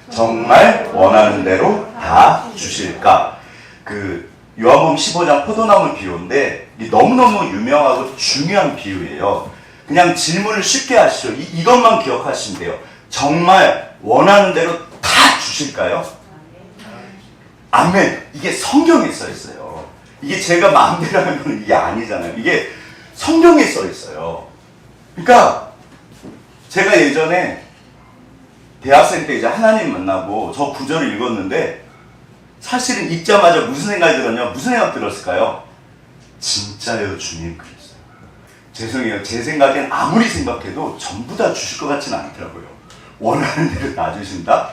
정말 원하는 대로 다 주실까? 그 요한복음 15장 포도나무 비유인데 너무너무 유명하고 중요한 비유예요. 그냥 질문을 쉽게 하시죠. 이것만 기억하시면 돼요. 정말 원하는 대로 다 주실까요? 아멘. 이게 성경에 써 있어요. 이게 제가 마음대로 하면 이게 아니잖아요. 이게 성경에 써 있어요. 그러니까 제가 예전에 대학생 때 이제 하나님 만나고 저 구절을 읽었는데 사실은 읽자마자 무슨 생각이 들었냐? 무슨 생각 들었을까요? 진짜요, 주님 그랬어요. 죄송해요. 제 생각엔 아무리 생각해도 전부 다 주실 것 같지는 않더라고요. 원하는 대로 다 주신다?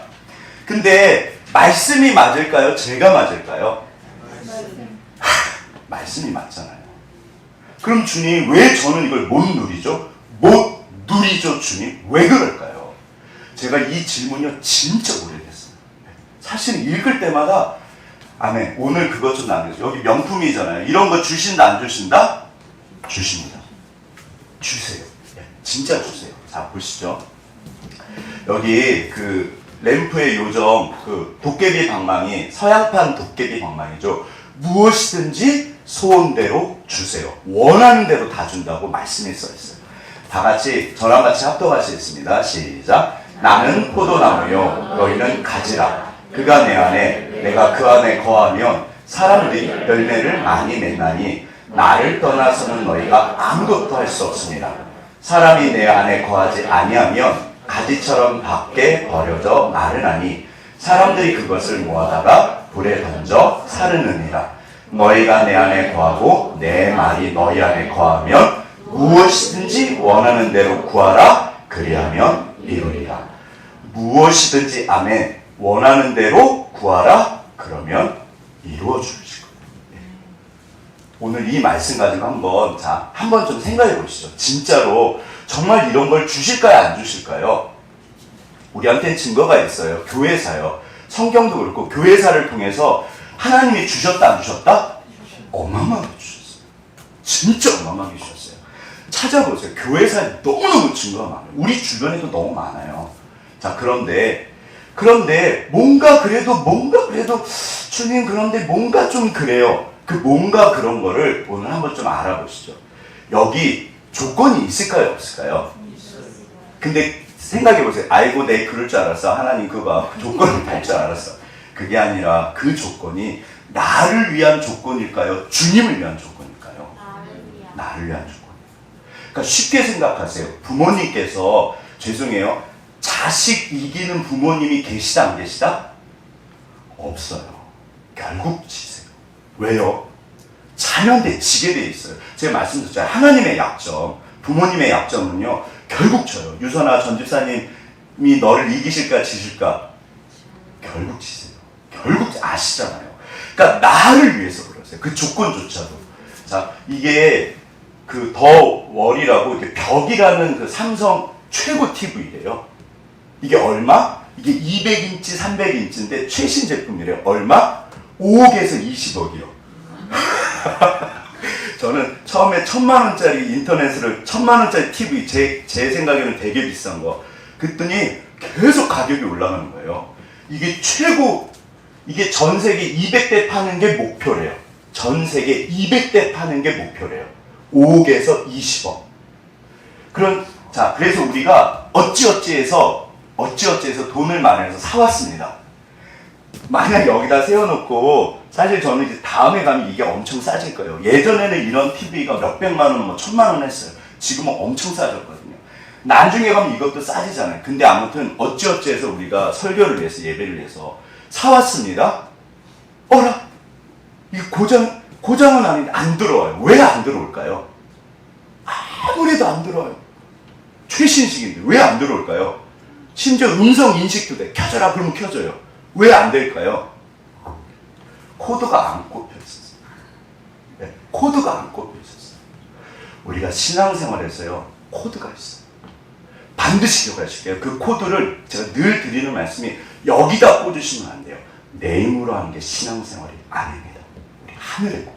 근데 말씀이 맞을까요? 제가 맞을까요? 말씀이 맞잖아요. 그럼 주님 왜 저는 이걸 못 누리죠? 못 누리죠, 주님? 왜 그럴까요? 제가 이 질문이 진짜 오래됐어요. 사실 읽을 때마다 아멘. 오늘 그것 좀 남겨주세요. 여기 명품이잖아요. 이런 거 주신다 안 주신다? 주십니다. 주세요. 진짜 주세요. 자, 보시죠. 여기 그 램프의 요정 그 도깨비 방망이 서양판 도깨비 방망이죠. 무엇이든지 소원대로 주세요. 원하는 대로 다 준다고 말씀이 써 있어요. 다 같이 저랑 같이 합독하시겠습니다. 시작. 나는 포도나무요 너희는 가지라. 그가 내 안에 내가 그 안에 거하면 사람들이 열매를 많이 맺나니 나를 떠나서는 너희가 아무것도 할 수 없습니다. 사람이 내 안에 거하지 아니하면 가지처럼 밖에 버려져 마르나니 사람들이 그것을 모아다가 불에 던져 사르느니라. 너희가 내 안에 거하고 내 말이 너희 안에 거하면 무엇이든지 원하는 대로 구하라. 그리하면 이루리라. 무엇이든지 아멘. 원하는 대로 구하라. 그러면 이루어 주실 거예요. 오늘 이 말씀 가지고 한번 좀 생각해 보시죠. 진짜로 정말 이런 걸 주실까요? 안 주실까요? 우리한테는 증거가 있어요. 교회사요. 성경도 그렇고 교회사를 통해서 하나님이 주셨다 안 주셨다? 어마어마하게 주셨어요. 진짜 어마어마하게 주셨어요. 찾아보세요. 교회사에 너무너무 증거가 많아요. 우리 주변에도 너무 많아요. 자, 그런데 뭔가 그래도 주님 그런데 뭔가 좀 그래요. 그 뭔가 그런 거를 오늘 한번 좀 알아보시죠. 여기 조건이 있을까요? 없을까요? 근데 생각해보세요. 아이고 내 그럴 줄 알았어. 하나님 그거 조건을 달 줄 알았어. 그게 아니라 그 조건이 나를 위한 조건일까요? 주님을 위한 조건일까요? 나를 위한 조건. 그러니까 쉽게 생각하세요. 부모님께서 죄송해요. 자식 이기는 부모님이 계시다 안 계시다? 없어요. 결국 지세요. 왜요? 자녀인데 지게 돼 있어요. 제가 말씀드렸잖아요. 하나님의 약점, 부모님의 약점은요. 결국 져요. 유선아 전 집사님이 너를 이기실까 지실까? 결국 지세요. 결국 아시잖아요. 그러니까 나를 위해서 그러세요. 그 조건조차도. 자, 이게 그 더 월이라고 이렇게 벽이라는 그 삼성 최고 TV래요. 이게 얼마? 이게 200인치, 300인치인데 최신 제품이래요. 얼마? 5억에서 20억이요. 저는 처음에 1000만원짜리 인터넷으로 1000만원짜리 TV 제 생각에는 되게 비싼 거 그랬더니 계속 가격이 올라가는 거예요. 이게 최고, 이게 전 세계 200대 파는 게 목표래요. 전 세계 200대 파는 게 목표래요. 5억에서 20억. 그래서 우리가 어찌어찌해서 돈을 마련해서 사왔습니다. 만약 여기다 세워놓고, 사실 저는 이제 다음에 가면 이게 엄청 싸질 거예요. 예전에는 이런 TV가 몇백만원, 1000만원 했어요. 지금은 엄청 싸졌거든요. 나중에 가면 이것도 싸지잖아요. 근데 아무튼 어찌어찌해서 우리가 설교를 위해서, 예배를 위해서 사왔습니다. 어라? 이 고장은 아닌데 안 들어와요. 왜 안 들어올까요? 아무래도 안 들어와요. 최신식인데 왜 안 들어올까요? 심지어 음성 인식도 돼. 켜져라 그러면 켜져요. 왜 안 될까요? 코드가 안 꼽혀 있었어요. 네, 코드가 안 꼽혀 있었어요. 우리가 신앙생활에서요, 코드가 있어요. 반드시 기억하실게요. 그 코드를 제가 늘 드리는 말씀이 여기다 꽂으시면 안 돼요. 내 힘으로 하는 게 신앙생활이 아닙니다. 우리 하늘에 꽂으십니다.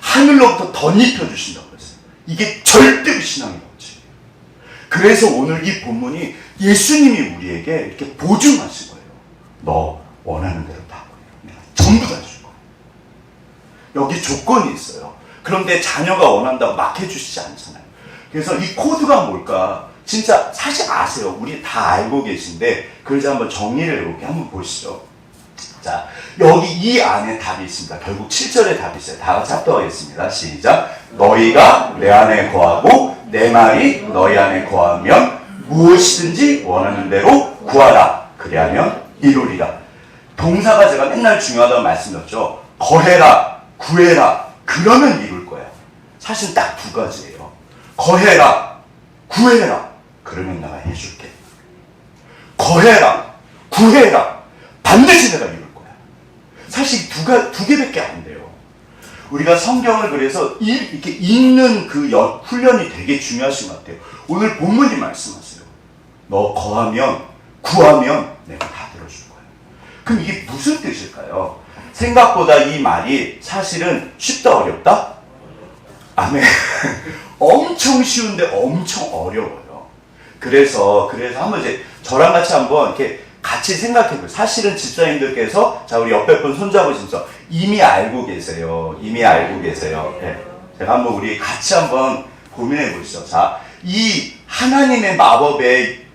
하늘로부터 덧입혀 주신다고 했어요. 이게 절대로 신앙이 없지. 그래서 오늘 이 본문이 예수님이 우리에게 이렇게 보증하신 거예요. 너 원하는 대로 다 내가 전부 다 줄 거야. 여기 조건이 있어요. 그런데 자녀가 원한다고 막 해주시지 않잖아요. 그래서 이 코드가 뭘까? 진짜 사실 아세요. 우리 다 알고 계신데 그래서 한번 정리를 해볼게요. 한번 보시죠. 자, 여기 이 안에 답이 있습니다. 결국 7절에 답이 있어요. 다 같이 합독하겠습니다. 시작. 너희가 내 안에 거하고 내 말이 너희 안에 거하면 무엇이든지 원하는 대로 구하라. 그리하면 이루리라. 동사가 제가 맨날 중요하다고 말씀드렸죠. 거해라, 구해라, 그러면 이룰 거야. 사실 딱 두 가지예요. 거해라, 구해라, 그러면 내가 해줄게. 거해라, 구해라, 반드시 내가 이룰 거야. 사실 두 개밖에 안 돼요. 우리가 성경을 그래서 이렇게 읽는 그 훈련이 되게 중요하신 것 같아요. 오늘 본문이 말씀하세요. 너 거하면, 구하면 내가 다 들어줄 거야. 그럼 이게 무슨 뜻일까요? 생각보다 이 말이 사실은 쉽다 어렵다? 아멘. 엄청 쉬운데 엄청 어려워요. 그래서 한번 이제 저랑 같이 한번 이렇게 같이 생각해보세요. 사실은 집사님들께서 자 우리 옆에 분 손잡으시면서 이미 알고 계세요. 이미 알고 계세요. 네. 제가 한번 우리 같이 한번 고민해 보시죠. 자, 이 하나님의 마법의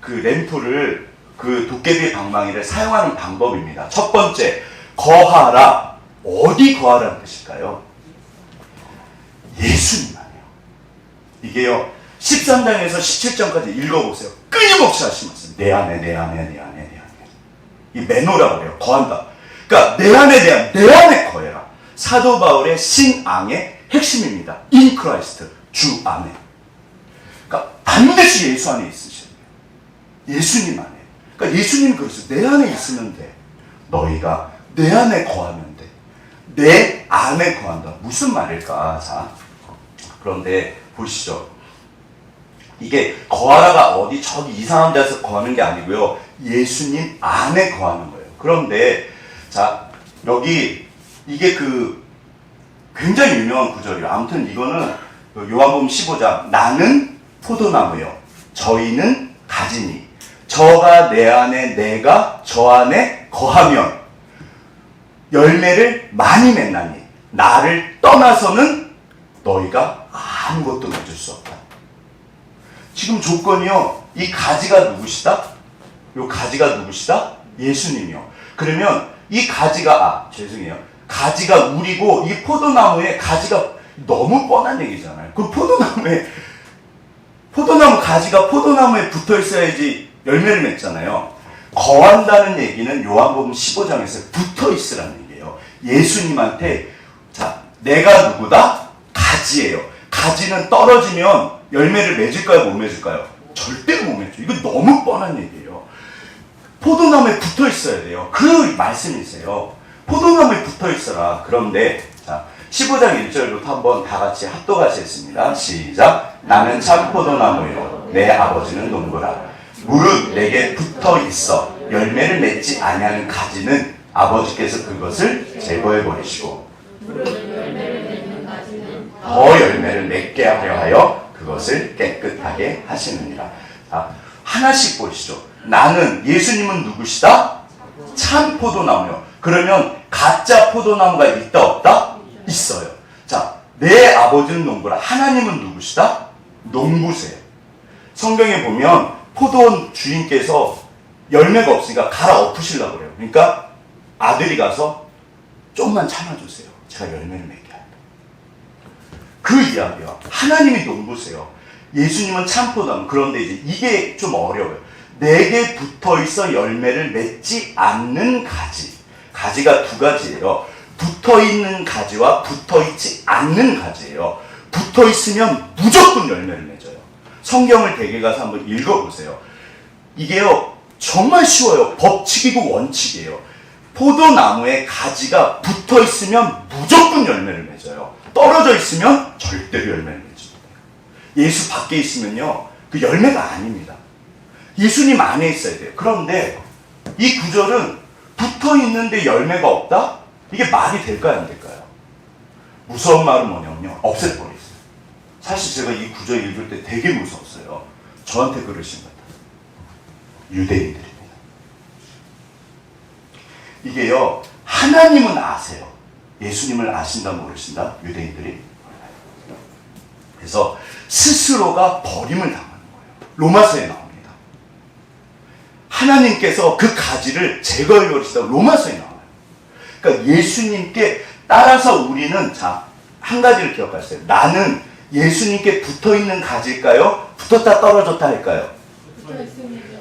그 램프를 그 도깨비 방망이를 사용하는 방법입니다. 첫 번째, 거하라. 어디 거하라는 뜻일까요? 예수님만요. 이게요. 13장에서 17장까지 읽어보세요. 끊임없이 하신 말씀. 내 안에, 내 안에, 내 안에, 내 안에. 이 매노라고 그래요. 거한다. 그러니까 내 안에, 내 안에 거해라. 사도 바울의 신앙의 핵심입니다. In Christ, 주 안에. 그러니까 반드시 예수 안에 있으셔야 돼요. 예수님 안에. 그러니까 예수님 그러세요. 내 안에 있으면 돼. 너희가 내 안에 거하면 돼. 내 안에 거한다. 무슨 말일까? 자, 그런데 보시죠. 이게 거하라가 어디 저기 이상한 데서 거하는 게 아니고요. 예수님 안에 거하는 거예요. 그런데 자 여기 이게 그 굉장히 유명한 구절이에요. 아무튼 이거는 요한복음 15장 나는 포도나무요 저희는 가지니 저가 내 안에 내가 저 안에 거하면 열매를 많이 맺나니 나를 떠나서는 너희가 아무것도 맺을 수 없다. 지금 조건이요. 이 가지가 누구시다? 요 가지가 누구시다? 예수님이요. 그러면 이 가지가 죄송해요. 가지가 우리고 이 포도나무에 가지가 너무 뻔한 얘기잖아요. 그 포도나무 가지가 포도나무에 붙어 있어야지 열매를 맺잖아요. 거한다는 얘기는 요한복음 15장에서 붙어 있으라는 얘기예요. 예수님한테 자 내가 누구다? 가지예요. 가지는 떨어지면 열매를 맺을까요? 못 맺을까요? 절대로 못 맺죠. 이거 너무 뻔한 얘기예요. 포도나무에 붙어 있어야 돼요. 그 말씀이세요. 포도나무에 붙어 있어라. 그런데 자 15장 1절부터 한번 다 같이 합독하시겠습니다. 시작. 나는 참 포도나무요 내 아버지는 농부라. 무릇 내게 붙어 있어 열매를 맺지 아니하는 가지는 아버지께서 그것을 제거해 버리시고 더 열매를 맺게 하려 하여 그것을 깨끗하게 하시느니라. 자, 하나씩 보시죠. 나는 예수님은 누구시다? 참 포도나무요. 그러면 가짜 포도나무가 있다 없다? 있어요. 자, 내 아버지는 농부라. 하나님은 누구시다? 농부세요. 성경에 보면 포도원 주인께서 열매가 없으니까 갈아엎으시려고 그래요. 그러니까 아들이 가서 좀만 참아주세요. 제가 열매를 맺게 할게요. 그 이야기야. 하나님이 농부세요. 예수님은 참 포도나무. 그런데 이제 이게 좀 어려워요. 내게 붙어있어 열매를 맺지 않는 가지. 가지가 두 가지예요. 붙어있는 가지와 붙어있지 않는 가지예요. 붙어있으면 무조건 열매를 맺어요. 성경을 댁에 가서 한번 읽어보세요. 이게요 정말 쉬워요. 법칙이고 원칙이에요. 포도나무에 가지가 붙어있으면 무조건 열매를 맺어요. 떨어져 있으면 절대로 열매를 맺지 못해요. 예수 밖에 있으면요 그 열매가 아닙니다. 예수님 안에 있어야 돼요. 그런데 이 구절은 붙어있는데 열매가 없다? 이게 말이 될까요 안 될까요? 무서운 말은 뭐냐면요 없애버렸어요. 사실 제가 이 구절 읽을 때 되게 무서웠어요. 저한테 그러신 것 같아요. 유대인들입니다. 이게요, 하나님은 아세요. 예수님을 아신다 모르신다? 유대인들이. 그래서 스스로가 버림을 당하는 거예요. 로마서에 나옵니다. 하나님께서 그 가지를 제거해 버리시다고 로마서에 나와요. 그러니까 예수님께 따라서 우리는, 자, 한 가지를 기억하세요. 나는 예수님께 붙어있는 가지일까요? 붙었다 떨어졌다 할까요?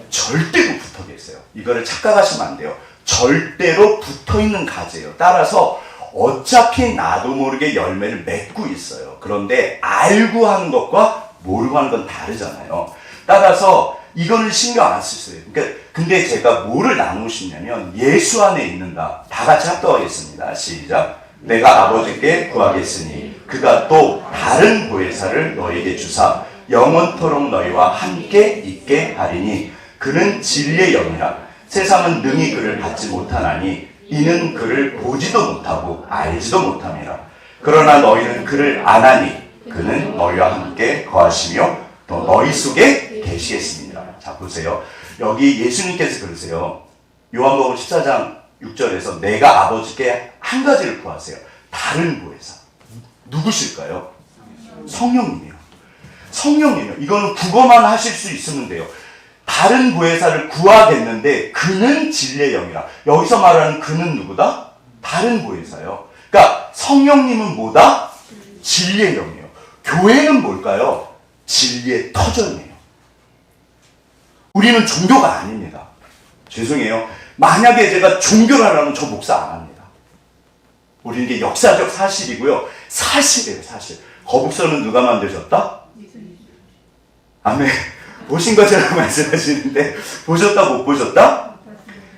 절대로 붙어 계세요. 이거를 착각하시면 안 돼요. 절대로 붙어있는 가지예요. 따라서 어차피 나도 모르게 열매를 맺고 있어요. 그런데 알고 하는 것과 모르고 하는 건 다르잖아요. 따라서 이거는 신경 안 쓰세요. 그러니까 근데 제가 뭐를 나누고 싶냐면 예수 안에 있는다. 다 같이 합독하겠습니다. 시작. 내가 아버지께 구하겠으니 그가 또 다른 보혜사를 너에게 주사 영원토록 너희와 함께 있게 하리니 그는 진리의 영이라. 세상은 능히 그를 받지 못하나니 이는 그를 보지도 못하고 알지도 못함이라. 그러나 너희는 그를 아나니 그는 너희와 함께 거하시며 또 너희 속에 계시겠습니다. 자, 보세요. 여기 예수님께서 그러세요. 요한복음 14장 6절에서 내가 아버지께 한 가지를 구하세요. 다른 보혜사. 누구실까요? 성령님이요. 성령님이요. 이거는 국어만 하실 수 있으면 돼요. 다른 보혜사를 구하겠는데 그는 진리의 영이라. 여기서 말하는 그는 누구다? 다른 보혜사요. 그러니까 성령님은 뭐다? 진리의 영이에요. 교회는 뭘까요? 진리의 터전이에요. 우리는 종교가 아닙니다. 죄송해요. 만약에 제가 종교를 하려면 저 목사 안 합니다. 우리는 이게 역사적 사실이고요. 사실이에요, 사실. 거북선은 누가 만드셨다? 아멘. 보신 것처럼 말씀하시는데 보셨다 못 보셨다?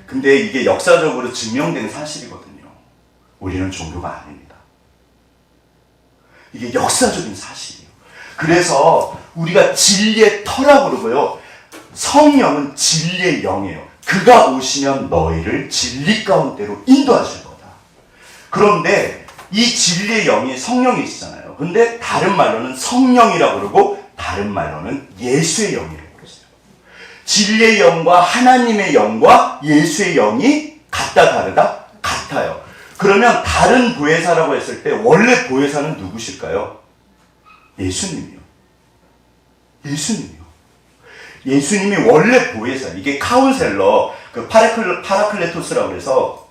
근데 이게 역사적으로 증명된 사실이거든요. 우리는 종교가 아닙니다. 이게 역사적인 사실이에요. 그래서 우리가 진리의 터라고 그러고요. 성령은 진리의 영이에요. 그가 오시면 너희를 진리 가운데로 인도하실 거다. 그런데 이 진리의 영이 성령이시잖아요. 근데 다른 말로는 성령이라고 그러고 다른 말로는 예수의 영이라고 그랬어요. 진리의 영과 하나님의 영과 예수의 영이 같다 다르다? 같아요. 그러면 다른 보혜사라고 했을 때 원래 보혜사는 누구실까요? 예수님이요. 예수님이요. 예수님이 원래 보혜사. 이게 카운셀러, 그 파라클레토스라고 해서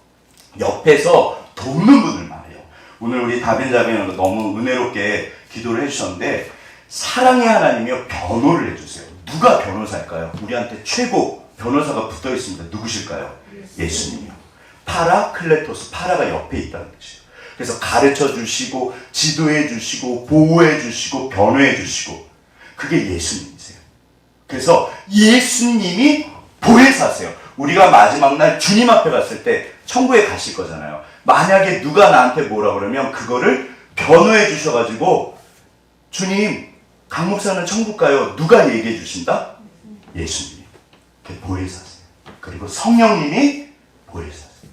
옆에서 돕는 분을 말해요. 오늘 우리 다빈자매는 너무 은혜롭게 기도를 해주셨는데 사랑의 하나님이요 변호를 해주세요. 누가 변호사일까요? 우리한테 최고 변호사가 붙어 있습니다. 누구실까요? 예수님이요. 파라클레토스, 파라가 옆에 있다는 뜻이에요. 그래서 가르쳐 주시고 지도해 주시고 보호해 주시고 변호해 주시고 그게 예수님이세요. 그래서 예수님이 보혜사세요. 우리가 마지막 날 주님 앞에 갔을 때 천국에 가실 거잖아요. 만약에 누가 나한테 뭐라 그러면 그거를 변호해 주셔가지고 주님 강 목사는 천국 가요. 누가 얘기해 주신다? 예수님이. 그게 보혜사세요. 그리고 성령님이 보혜사세요.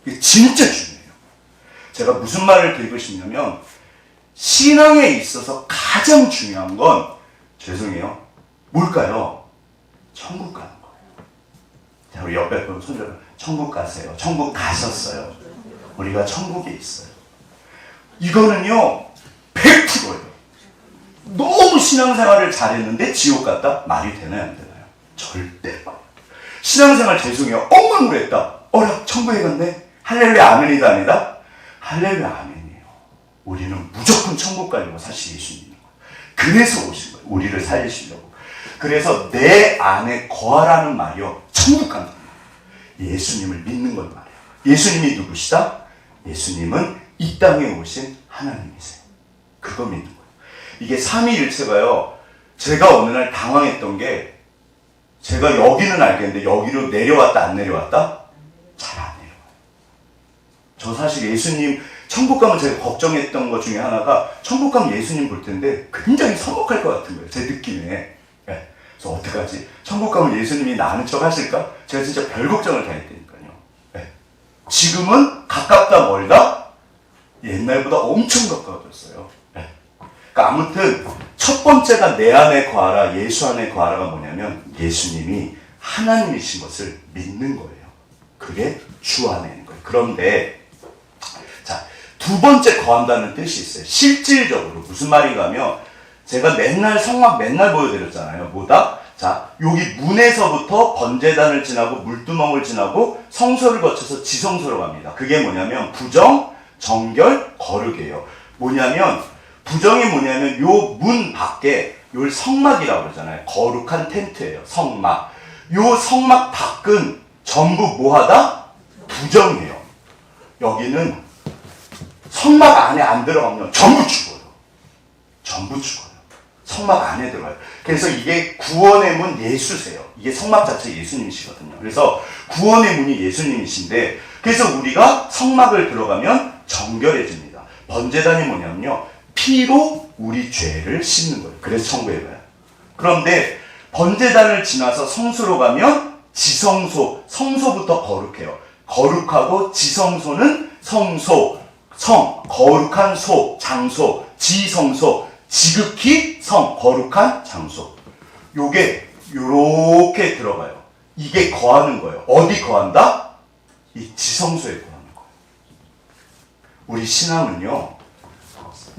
이게 진짜 중요해요. 제가 무슨 말을 드리고 싶냐면 신앙에 있어서 가장 중요한 건 죄송해요. 뭘까요? 천국 가는 거예요. 자, 우리 옆에 분 손잡아. 천국 가세요. 천국 가셨어요. 우리가 천국에 있어요. 이거는요 100%예요. 너무 신앙생활을 잘했는데 지옥 갔다? 말이 되나요 안 되나요? 절대. 신앙생활 죄송해요. 엉망으로 했다. 어라 천국에 갔네? 할렐루야 아멘이다 아니다? 할렐루야 아멘이에요. 우리는 무조건 천국 가려고 사실 예수님인 거예요. 그래서 오신 거예요. 우리를 살리시려고. 그래서 내 안에 거하라는 말이요. 천국 간다. 예수님을 믿는 걸 말해요. 예수님이 누구시다? 예수님은 이 땅에 오신 하나님이세요. 그거 믿는 거예요. 이게 삼위일체가요. 제가 어느 날 당황했던 게 제가 여기는 알겠는데 여기로 내려왔다 안 내려왔다? 잘 안 내려와요. 저 사실 예수님 천국 가면 제가 걱정했던 것 중에 하나가 천국 가면 예수님 볼 텐데 굉장히 서먹할 것 같은 거예요. 제 느낌에. 네. 그래서 어떡하지? 천국 가면 예수님이 나 아는 척 하실까? 제가 진짜 별 걱정을 다 했다니까요. 네. 지금은 가깝다 멀다? 옛날보다 엄청 가까워졌어요. 네. 그러니까 아무튼 첫 번째가 내 안에 거하라, 예수 안에 거하라가 뭐냐면 예수님이 하나님이신 것을 믿는 거예요. 그게 주 안에 있는 거예요. 그런데 자, 두 번째 거한다는 뜻이 있어요. 실질적으로 무슨 말인가 하면 제가 맨날 성막 맨날 보여드렸잖아요. 뭐다? 자, 여기 문에서부터 번제단을 지나고 물두멍을 지나고 성소를 거쳐서 지성소로 갑니다. 그게 뭐냐면 부정, 정결, 거룩이에요. 뭐냐면 부정이 뭐냐면 요 문 밖에 요 성막이라고 그러잖아요. 거룩한 텐트예요. 성막. 요 성막 밖은 전부 뭐하다? 부정이에요. 여기는 성막 안에 안 들어가면 전부 죽어요. 전부 죽어요. 성막 안에 들어가요. 그래서 이게 구원의 문 예수세요. 이게 성막 자체 예수님이시거든요. 그래서 구원의 문이 예수님이신데 그래서 우리가 성막을 들어가면 정결해집니다. 번제단이 뭐냐면요. 피로 우리 죄를 씻는 거예요. 그래서 천국에 가요. 그런데 번제단을 지나서 성소로 가면 지성소, 성소부터 거룩해요. 거룩하고 지성소는 성소, 성, 거룩한 소, 장소, 지성소, 지극히 성, 거룩한 장소. 요게 요렇게 들어가요. 이게 거하는 거예요. 어디 거한다? 이 지성소에 거하는 거예요. 우리 신앙은요.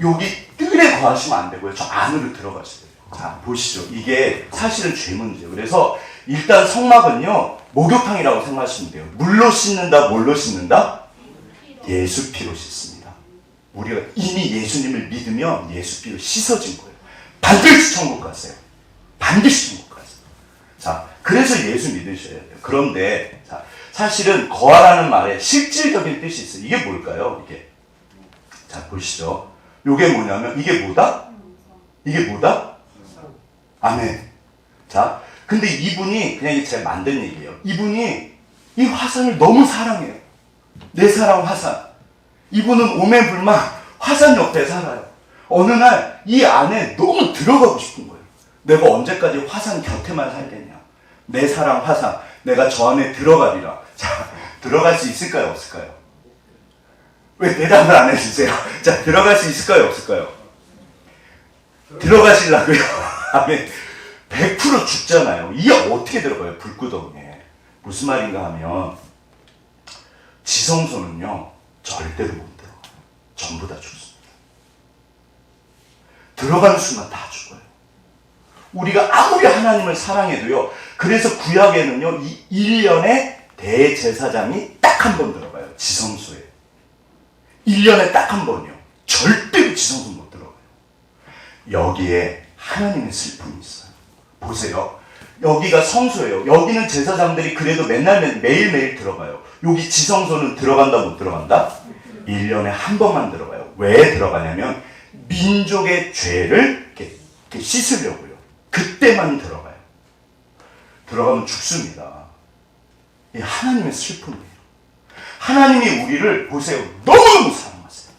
여기 뜰에 거하시면 안 되고요. 저 안으로 들어가셔야 돼요. 자, 보시죠. 이게 사실은 죄 문제예요. 그래서 일단 성막은요. 목욕탕이라고 생각하시면 돼요. 물로 씻는다, 뭘로 씻는다? 예수 피로 씻습니다. 우리가 이미 예수님을 믿으면 예수 피로 씻어진 거예요. 반드시 천국 갔어요. 반드시 천국 갔어요. 자, 그래서 예수 믿으셔야 돼요. 그런데 자, 사실은 거하라는 말에 실질적인 뜻이 있어요. 이게 뭘까요? 이게 자 보시죠. 이게 뭐냐면 이게 뭐다? 이게 뭐다? 아멘. 자, 근데 이분이 그냥 제가 만든 얘기예요. 이분이 이 화산을 너무 사랑해요. 내 사랑 화산. 이분은 오매불망 화산 옆에 살아요. 어느 날 이 안에 너무 들어가고 싶은 거예요. 내가 언제까지 화산 곁에만 살겠냐. 내 사랑 화산. 내가 저 안에 들어가리라. 자, 들어갈 수 있을까요? 없을까요? 왜 대답을 안 해주세요? 자, 들어갈 수 있을까요? 없을까요? 들어가시려고요? 아멘. 100% 죽잖아요. 이게 어떻게 들어가요? 불구덩이에. 무슨 말인가 하면 지성소는요. 절대로 못 들어가요. 전부 다 죽습니다. 들어가는 순간 다 죽어요. 우리가 아무리 하나님을 사랑해도요. 그래서 구약에는요. 이 1년에 대제사장이 딱 한 번 들어가요. 지성소에. 1년에 딱 한 번이요. 절대로 지성소 못 들어가요. 여기에 하나님의 슬픔이 있어요. 보세요. 여기가 성소예요. 여기는 제사장들이 그래도 매일매일 들어가요. 여기 지성소는 들어간다 못 들어간다? 1년에 한 번만 들어가요. 왜 들어가냐면 민족의 죄를 이렇게 씻으려고요. 그때만 들어가요. 들어가면 죽습니다. 이 하나님의 슬픔이에요. 하나님이 우리를 보세요. 너무너무 사랑하세요.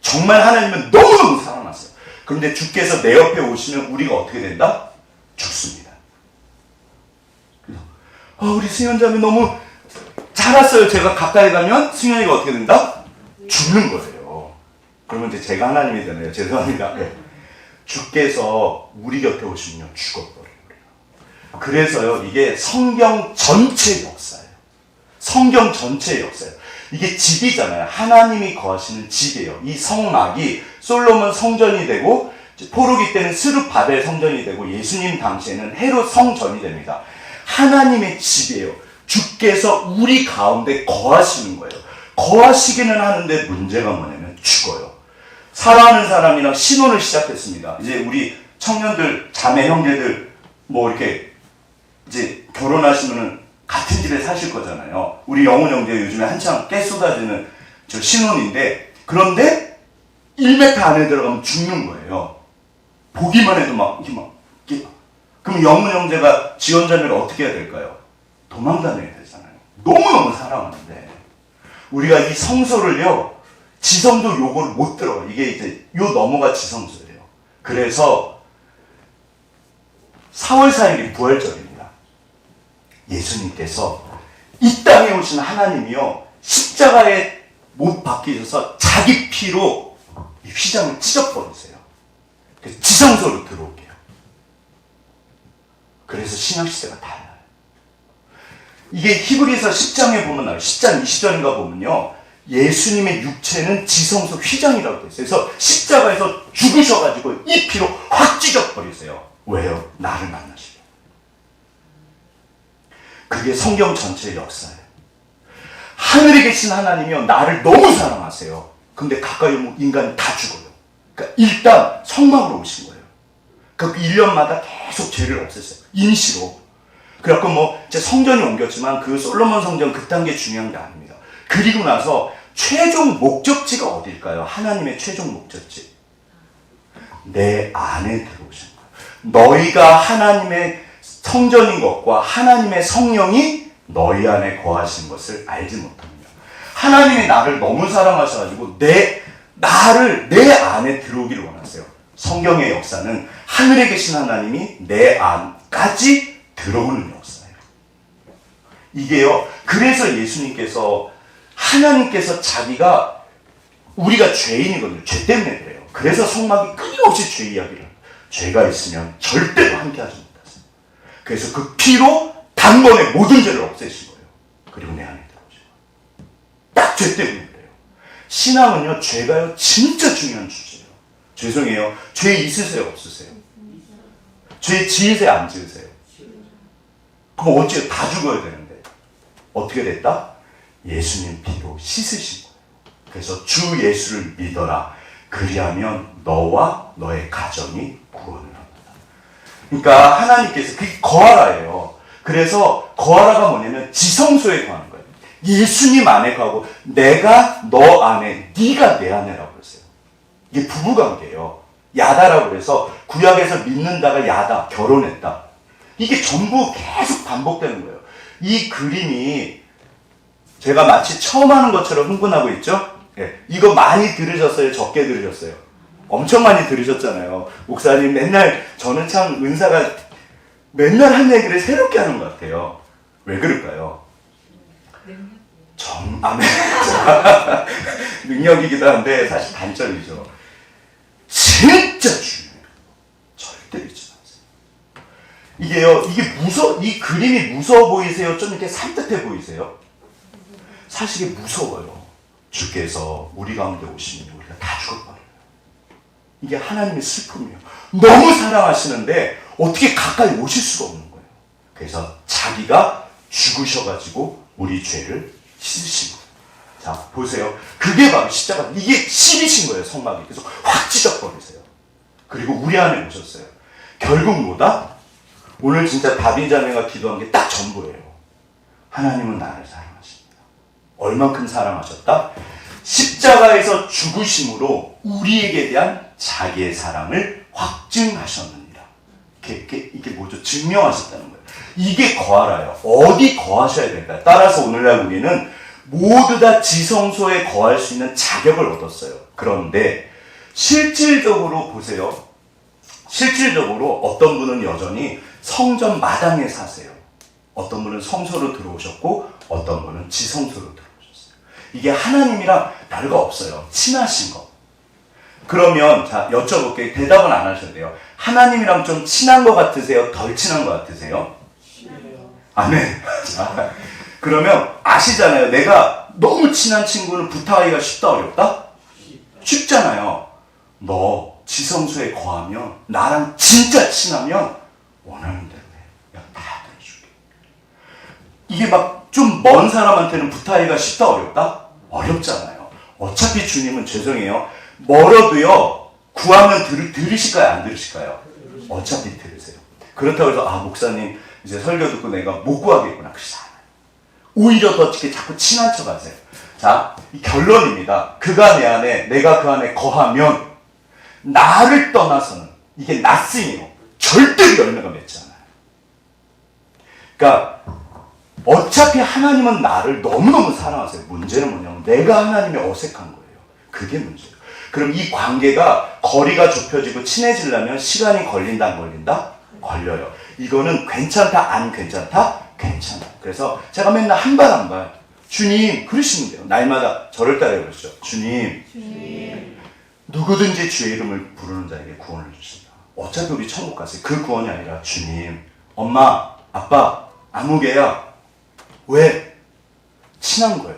정말 하나님은 너무너무 사랑하세요. 그런데 주께서 내 옆에 오시면 우리가 어떻게 된다? 죽습니다. 그래서 우리 승현자매 너무 잘 왔어요. 제가 가까이 가면 승현이가 어떻게 된다? 죽는 거예요. 그러면 이제 제가 하나님이 되네요. 죄송합니다. 네. 주께서 우리 곁에 오시면 죽어버려요. 그래서요. 이게 성경 전체 역사예요. 성경 전체의 역사예요. 이게 집이잖아요. 하나님이 거하시는 집이에요. 이 성막이 솔로몬 성전이 되고 포르기 때는 스룹바벨 성전이 되고 예수님 당시에는 헤롯 성전이 됩니다. 하나님의 집이에요. 주께서 우리 가운데 거하시는 거예요. 거하시기는 하는데 문제가 뭐냐면 죽어요. 사랑하는 사람이랑 신혼을 시작했습니다. 이제 우리 청년들, 자매 형제들 뭐 이렇게 이제 결혼하시면은 같은 집에 사실 거잖아요. 우리 영훈 형제 요즘에 한창 깨 쏟아지는 저 신혼인데 그런데 1m 안에 들어가면 죽는 거예요. 보기만 해도 이렇게 그럼 영훈 형제가 지원자매를 어떻게 해야 될까요? 도망다녀야 되잖아요. 너무너무 사랑하는데 우리가 이 성소를요 지성도 요걸 못 들어가요. 이게 이제 요 넘어가 지성소예요. 그래서 4월 4일이 부활절입니다. 예수님께서 이 땅에 오신 하나님이요 십자가에 못 박히셔서 자기 피로 이 휘장을 찢어버리세요. 그래서 지성소로 들어올게요. 그래서 신약시대가 달라요. 이게 히브리서 10장에 보면 나와요. 10장 20절인가 보면요. 예수님의 육체는 지성소 휘장이라고 돼 있어요. 그래서 십자가에서 죽으셔가지고 이 피로 확 찢어버리세요. 왜요? 나를 만나시려. 그게 성경 전체의 역사예요. 하늘에 계신 하나님이요, 나를 너무 사랑하세요. 근데 가까이 오면 인간이 다 죽어요. 그러니까 일단 성막으로 오신 거예요. 그 1년마다 계속 죄를 없앴어요. 임시로. 그래갖고 이제 성전이 옮겼지만 그 솔로몬 성전 그딴 게 중요한 게 아닙니다. 그리고 나서 최종 목적지가 어딜까요? 하나님의 최종 목적지. 내 안에 들어오신 거예요. 너희가 하나님의 성전인 것과 하나님의 성령이 너희 안에 거하신 것을 알지 못합니다. 하나님이 나를 너무 사랑하셔가지고 나를 내 안에 들어오기를 원하세요. 성경의 역사는 하늘에 계신 하나님이 내 안까지 들어오는 역사예요. 이게요. 그래서 예수님께서 하나님께서 자기가 우리가 죄인이거든요. 죄 때문에 그래요. 그래서 성막이 끊임없이 죄 이야기를 해요. 죄가 있으면 절대로 함께하지 못하세요. 그래서 그 피로 단번에 모든 죄를 없애신 거예요. 그리고 내 안에 들어오신 거예요. 딱 죄 때문에 그래요. 신앙은요, 죄가요 진짜 중요한 주제예요. 죄송해요. 죄 있으세요, 없으세요? 죄 지으세요, 안 지으세요? 그럼 어째 다 죽어야 되는데 어떻게 됐다? 예수님 피로 씻으신 거예요. 그래서 주 예수를 믿어라. 그리하면 너와 너의 가정이 구원을 합니다. 그러니까 하나님께서 그게 거하라예요. 그래서 거하라가 뭐냐면 지성소에 거하는 거예요. 예수님 안에 거하고 내가 너 안에, 네가 내 안에라고 그랬어요. 이게 부부관계예요. 야다라고 그래서 구약에서 믿는다가 야다, 결혼했다. 이게 전부 계속 반복되는 거예요. 이 그림이 제가 마치 처음 하는 것처럼 흥분하고 있죠? 예, 이거 많이 들으셨어요? 적게 들으셨어요? 엄청 많이 들으셨잖아요. 목사님 맨날, 저는 참 은사가 맨날 한 얘기를 새롭게 하는 것 같아요. 왜 그럴까요? 아멘. 능력이기도 한데 사실 단점이죠. 진짜 중요해요. 절대 잊지 마세요. 이게요, 이 그림이 무서워 보이세요? 좀 이렇게 산뜻해 보이세요? 사실 이게 무서워요. 주께서 우리 가운데 오시면 우리가 다 죽어버려요. 이게 하나님의 슬픔이에요. 너무 사랑하시는데 어떻게 가까이 오실 수가 없는 거예요. 그래서 자기가 죽으셔가지고 우리 죄를 씻으신 거예요. 자, 보세요. 그게 바로 십자가. 이게 실이신 거예요, 성막이. 그래서 확 찢어버리세요. 그리고 우리 안에 오셨어요. 결국 뭐다? 오늘 진짜 다빈 자매가 기도한 게 딱 전부예요. 하나님은 나를 사랑하십니다. 얼만큼 사랑하셨다? 십자가에서 죽으심으로 우리에게 대한 자기의 사랑을 확증하셨느니라. 이게 뭐죠? 증명하셨다는 거예요. 이게 거하라요. 어디 거하셔야 될까요? 따라서 오늘날 우리는 모두 다 지성소에 거할 수 있는 자격을 얻었어요. 그런데 실질적으로 보세요. 실질적으로 어떤 분은 여전히 성전 마당에 사세요. 어떤 분은 성소로 들어오셨고 어떤 분은 지성소로 들어오셨어요. 이게 하나님이랑 별거 없어요. 친하신 거. 그러면 자, 여쭤볼게요. 대답은 안 하셔도 돼요. 하나님이랑 좀 친한 것 같으세요? 덜 친한 것 같으세요? 아멘. 자, 그러면 아시잖아요. 내가 너무 친한 친구는 부탁하기가 쉽다 어렵다? 쉽잖아요. 너 지성소에 거하면 나랑 진짜 친하면 원하는 대로 해. 내가 다 해줄게. 이게 막 좀 먼 사람한테는 부탁하기가 쉽다 어렵다? 어렵잖아요. 어차피 주님은 죄송해요. 멀어도요. 구하면 들으실까요? 안 들으실까요? 어차피 들으세요. 그렇다고 해서 목사님 이제 설교 듣고 내가 못 구하겠구나. 그렇지 않아요. 오히려 더 자꾸 친한 척 하세요. 자, 이 결론입니다. 그가 내 안에, 내가 그 안에 거하면 나를 떠나서는 이게 nothing이에요. 절대로 열매가 맺지 않아요. 그러니까 어차피 하나님은 나를 너무너무 사랑하세요. 문제는 뭐냐면 내가 하나님이 어색한 거예요. 그게 문제예요. 그럼 이 관계가 거리가 좁혀지고 친해지려면 시간이 걸린다 안 걸린다? 걸려요. 이거는 괜찮다 안 괜찮다? 괜찮아. 그래서 제가 맨날 한 발 한 발 주님 그러시면 돼요. 날마다 저를 따라 그러시죠. 주님 누구든지 주의 이름을 부르는 자에게 구원을 주신다. 어차피 우리 천국 갔어요. 그 구원이 아니라 주님 엄마 아빠 아무개야 왜? 친한 거예요.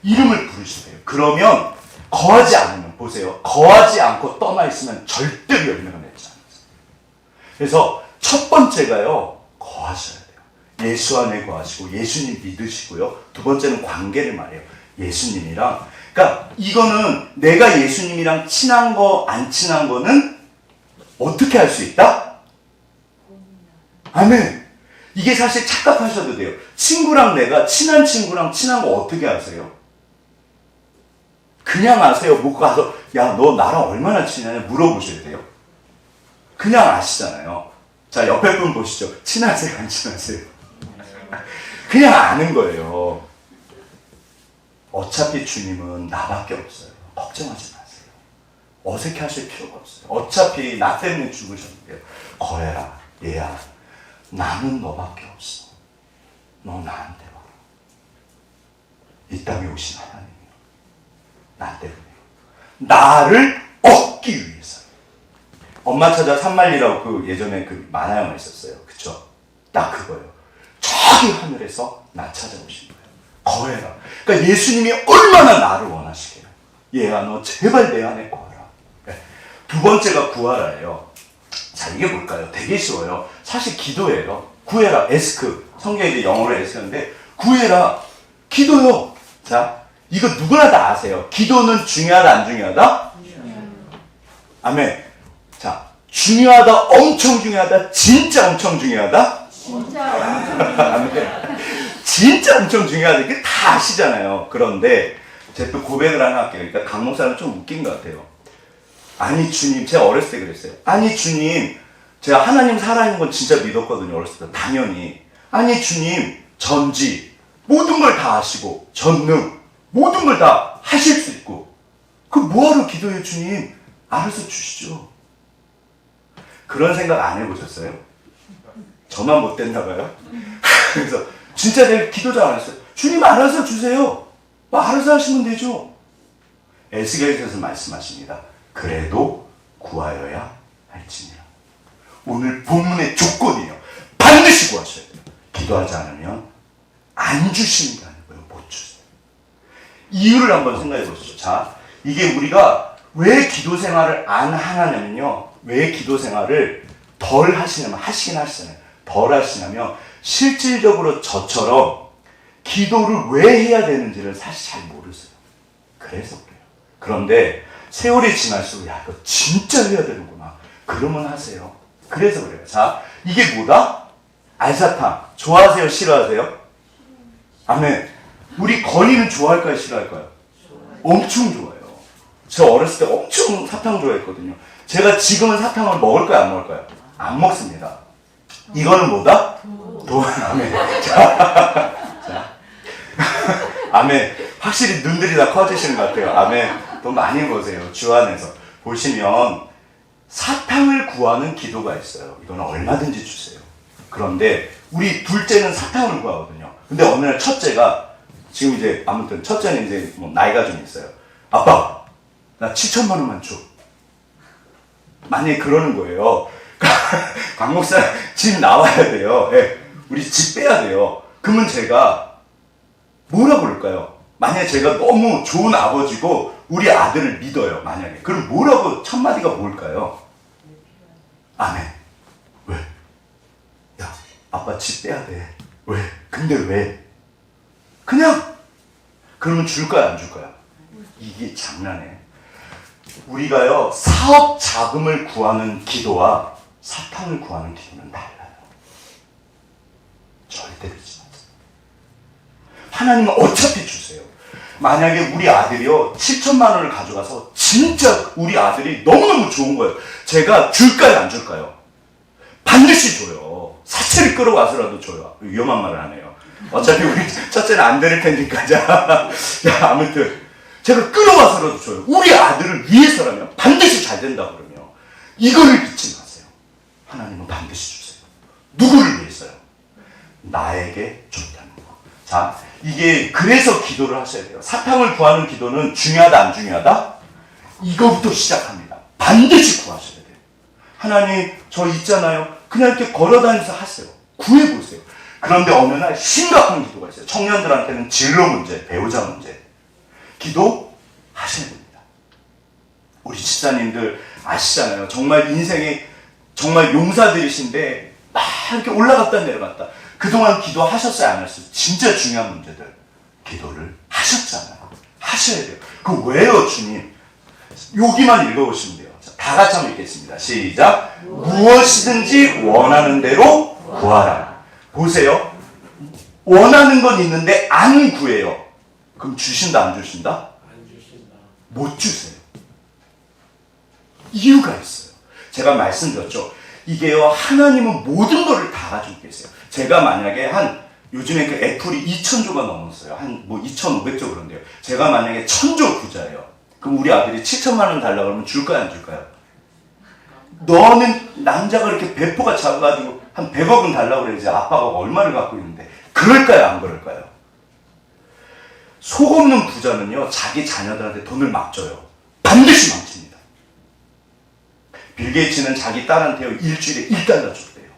이름을 부르시세요. 그러면 거하지 않으면, 보세요. 거하지 않고 떠나 있으면 절대로 열매가 맺지 않아요. 그래서 첫 번째가요, 거하셔야 돼요. 예수 안에 거하시고 예수님 믿으시고요. 두 번째는 관계를 말해요. 예수님이랑. 그러니까 이거는 내가 예수님이랑 친한 거, 안 친한 거는 어떻게 할 수 있다? 아멘. 이게 사실 착각하셔도 돼요. 친구랑 내가, 친한 친구랑 친한 거 어떻게 아세요? 그냥 아세요? 못 가서, 야, 너 나랑 얼마나 친하냐 물어보셔야 돼요. 그냥 아시잖아요. 자, 옆에 분 보시죠. 친하세요, 안 친하세요? 그냥 아는 거예요. 어차피 주님은 나밖에 없어요. 걱정하지 마세요. 어색해 하실 필요가 없어요. 어차피 나 때문에 죽으셨는데요. 거해라, 얘야. 나는 너밖에 없어. 너 나한테 와. 이 땅에 오신 하나님이요. 나 때문에요. 나를 얻기 위해서. 엄마 찾아 산만리라고 그 예전에 그 만화 영화 있었어요. 그쵸? 딱 그거예요. 저기 하늘에서 나 찾아오신 거예요. 거해라. 그러니까 예수님이 얼마나 나를 원하시게요. 얘야, 너 제발 내 안에 거하라. 네. 두 번째가 구하라예요. 자, 이게 뭘까요? 되게 쉬워요. 사실 기도예요. 구해라, 에스크. 성경에 이제 영어로 에스크인데, 구해라, 기도요. 자, 이거 누구나 다 아세요. 기도는 중요하다, 안 중요하다? 아멘. 자, 중요하다, 엄청 중요하다, 진짜 엄청 중요하다? 진짜 엄청 중요하다. 아멘. 진짜 엄청 중요하다. 이게 다 아시잖아요. 그런데, 제가 또 고백을 하나 할게요. 그러니까 강 목사는 좀 웃긴 것 같아요. 아니 주님, 제가 어렸을 때 그랬어요. 아니 주님, 제가 하나님 살아있는 건 진짜 믿었거든요. 어렸을 때 당연히. 아니 주님, 전지 모든 걸 다 아시고 전능 모든 걸 다 하실 수 있고 그 뭐하러 기도해요 주님? 알아서 주시죠. 그런 생각 안 해보셨어요? 저만 못 됐나 봐요. 그래서 진짜 내가 기도 잘 안 했어요. 주님 알아서 주세요. 뭐 알아서 하시면 되죠. 에스겔서에서 말씀하십니다. 그래도 구하여야 할지니라. 오늘 본문의 조건이에요. 반드시 구하셔야 돼요. 기도하지 않으면 안 주시는 게 아니고요. 못 주세요. 이유를 한번 생각해 보시죠. 자, 이게 우리가 왜 기도 생활을 안 하냐면요. 왜 기도 생활을 덜 하시냐면, 하시긴 하시잖아요. 덜 하시냐면 실질적으로 저처럼 기도를 왜 해야 되는지를 사실 잘 모르세요. 그래서 그래요. 그런데 세월이 지날수록 야 이거 진짜 해야 되는구나. 그러면 하세요. 그래서 그래요. 자, 이게 뭐다? 알사탕. 좋아하세요? 싫어하세요? 아멘. 우리 건이는 좋아할까요? 싫어할까요? 엄청 좋아해요. 저 어렸을 때 엄청 사탕 좋아했거든요. 제가 지금은 사탕을 먹을까요? 안 먹을까요? 안 먹습니다. 이거는 뭐다? 돈. 아멘. 자. 아멘. 확실히 눈들이 다 커지시는 것 같아요. 아멘. 돈 많이 보세요. 주 안에서. 보시면 사탕을 구하는 기도가 있어요. 이거는 얼마든지 주세요. 그런데 우리 둘째는 사탕을 구하거든요. 근데 어느 날 첫째가 지금 이제 아무튼 첫째는 이제 뭐 나이가 좀 있어요. 아빠, 나 7천만 원만 줘. 만약에 그러는 거예요. 강 목사 집 나와야 돼요. 네. 우리 집 빼야 돼요. 그러면 제가 뭐라 그럴까요? 만약에 제가 너무 좋은 아버지고 우리 아들을 믿어요. 만약에. 그럼 뭐라고 첫 마디가 뭘까요? 아멘. 왜? 야, 아빠 집 빼야 돼. 왜? 근데 왜? 그냥. 그러면 줄까요? 안 줄까요? 이게 장난해. 우리가요, 사업 자금을 구하는 기도와 사탕을 구하는 기도는 달라요. 절대 그렇지 않습니다. 하나님은 어차피 주세요. 만약에 우리 아들이요 7천만 원을 가져가서 진짜 우리 아들이 너무너무 좋은 거예요. 제가 줄까요? 안 줄까요? 반드시 줘요. 사채를 끌어와서라도 줘요. 위험한 말을 하네요. 어차피 우리 첫째는 안 들을 테니까. 자, 아무튼 제가 끌어와서라도 줘요. 우리 아들을 위해서라면 반드시 잘 된다 그러면 이거를 잊지 마세요. 하나님은 반드시 주세요. 누구를 위해서요? 나에게 좋다는 거. 자, 이게 그래서 기도를 하셔야 돼요. 사탕을 구하는 기도는 중요하다 안 중요하다? 이거부터 시작합니다. 반드시 구하셔야 돼요. 하나님 저 있잖아요. 그냥 이렇게 걸어다니면서 하세요. 구해보세요. 그런데 어느 날 심각한 기도가 있어요. 청년들한테는 진로 문제, 배우자 문제. 기도하셔야 됩니다. 우리 집사님들 아시잖아요. 정말 인생의 정말 용사들이신데 막 이렇게 올라갔다 내려갔다. 그동안 기도하셨어요, 안 하셨어요? 진짜 중요한 문제들 기도를 하셨잖아요. 하셔야 돼요. 그 왜요, 주님? 여기만 읽어보시면 돼요. 자, 다 같이 한번 읽겠습니다. 시작. 무엇이든지 원하는 대로 구하라. 보세요. 원하는 건 있는데 안 구해요. 그럼 주신다, 안 주신다? 안 주신다. 못 주세요. 이유가 있어요. 제가 말씀드렸죠. 이게요, 하나님은 모든 것을 다 가지고 계세요. 제가 만약에 요즘에 그 애플이 2,000조가 넘었어요. 한 2,500조 그런데요. 제가 만약에 1,000조 부자예요. 그럼 우리 아들이 7천만 원 달라고 그러면 줄까요, 안 줄까요? 너는 남자가 이렇게 배포가 작아가지고 한 100억은 달라고 그래야지 아빠가 얼마를 갖고 있는데. 그럴까요, 안 그럴까요? 속 없는 부자는요, 자기 자녀들한테 돈을 막 줘요. 반드시 망칩니다. 빌 게이츠는 자기 딸한테요, 일주일에 1달러 줬대요.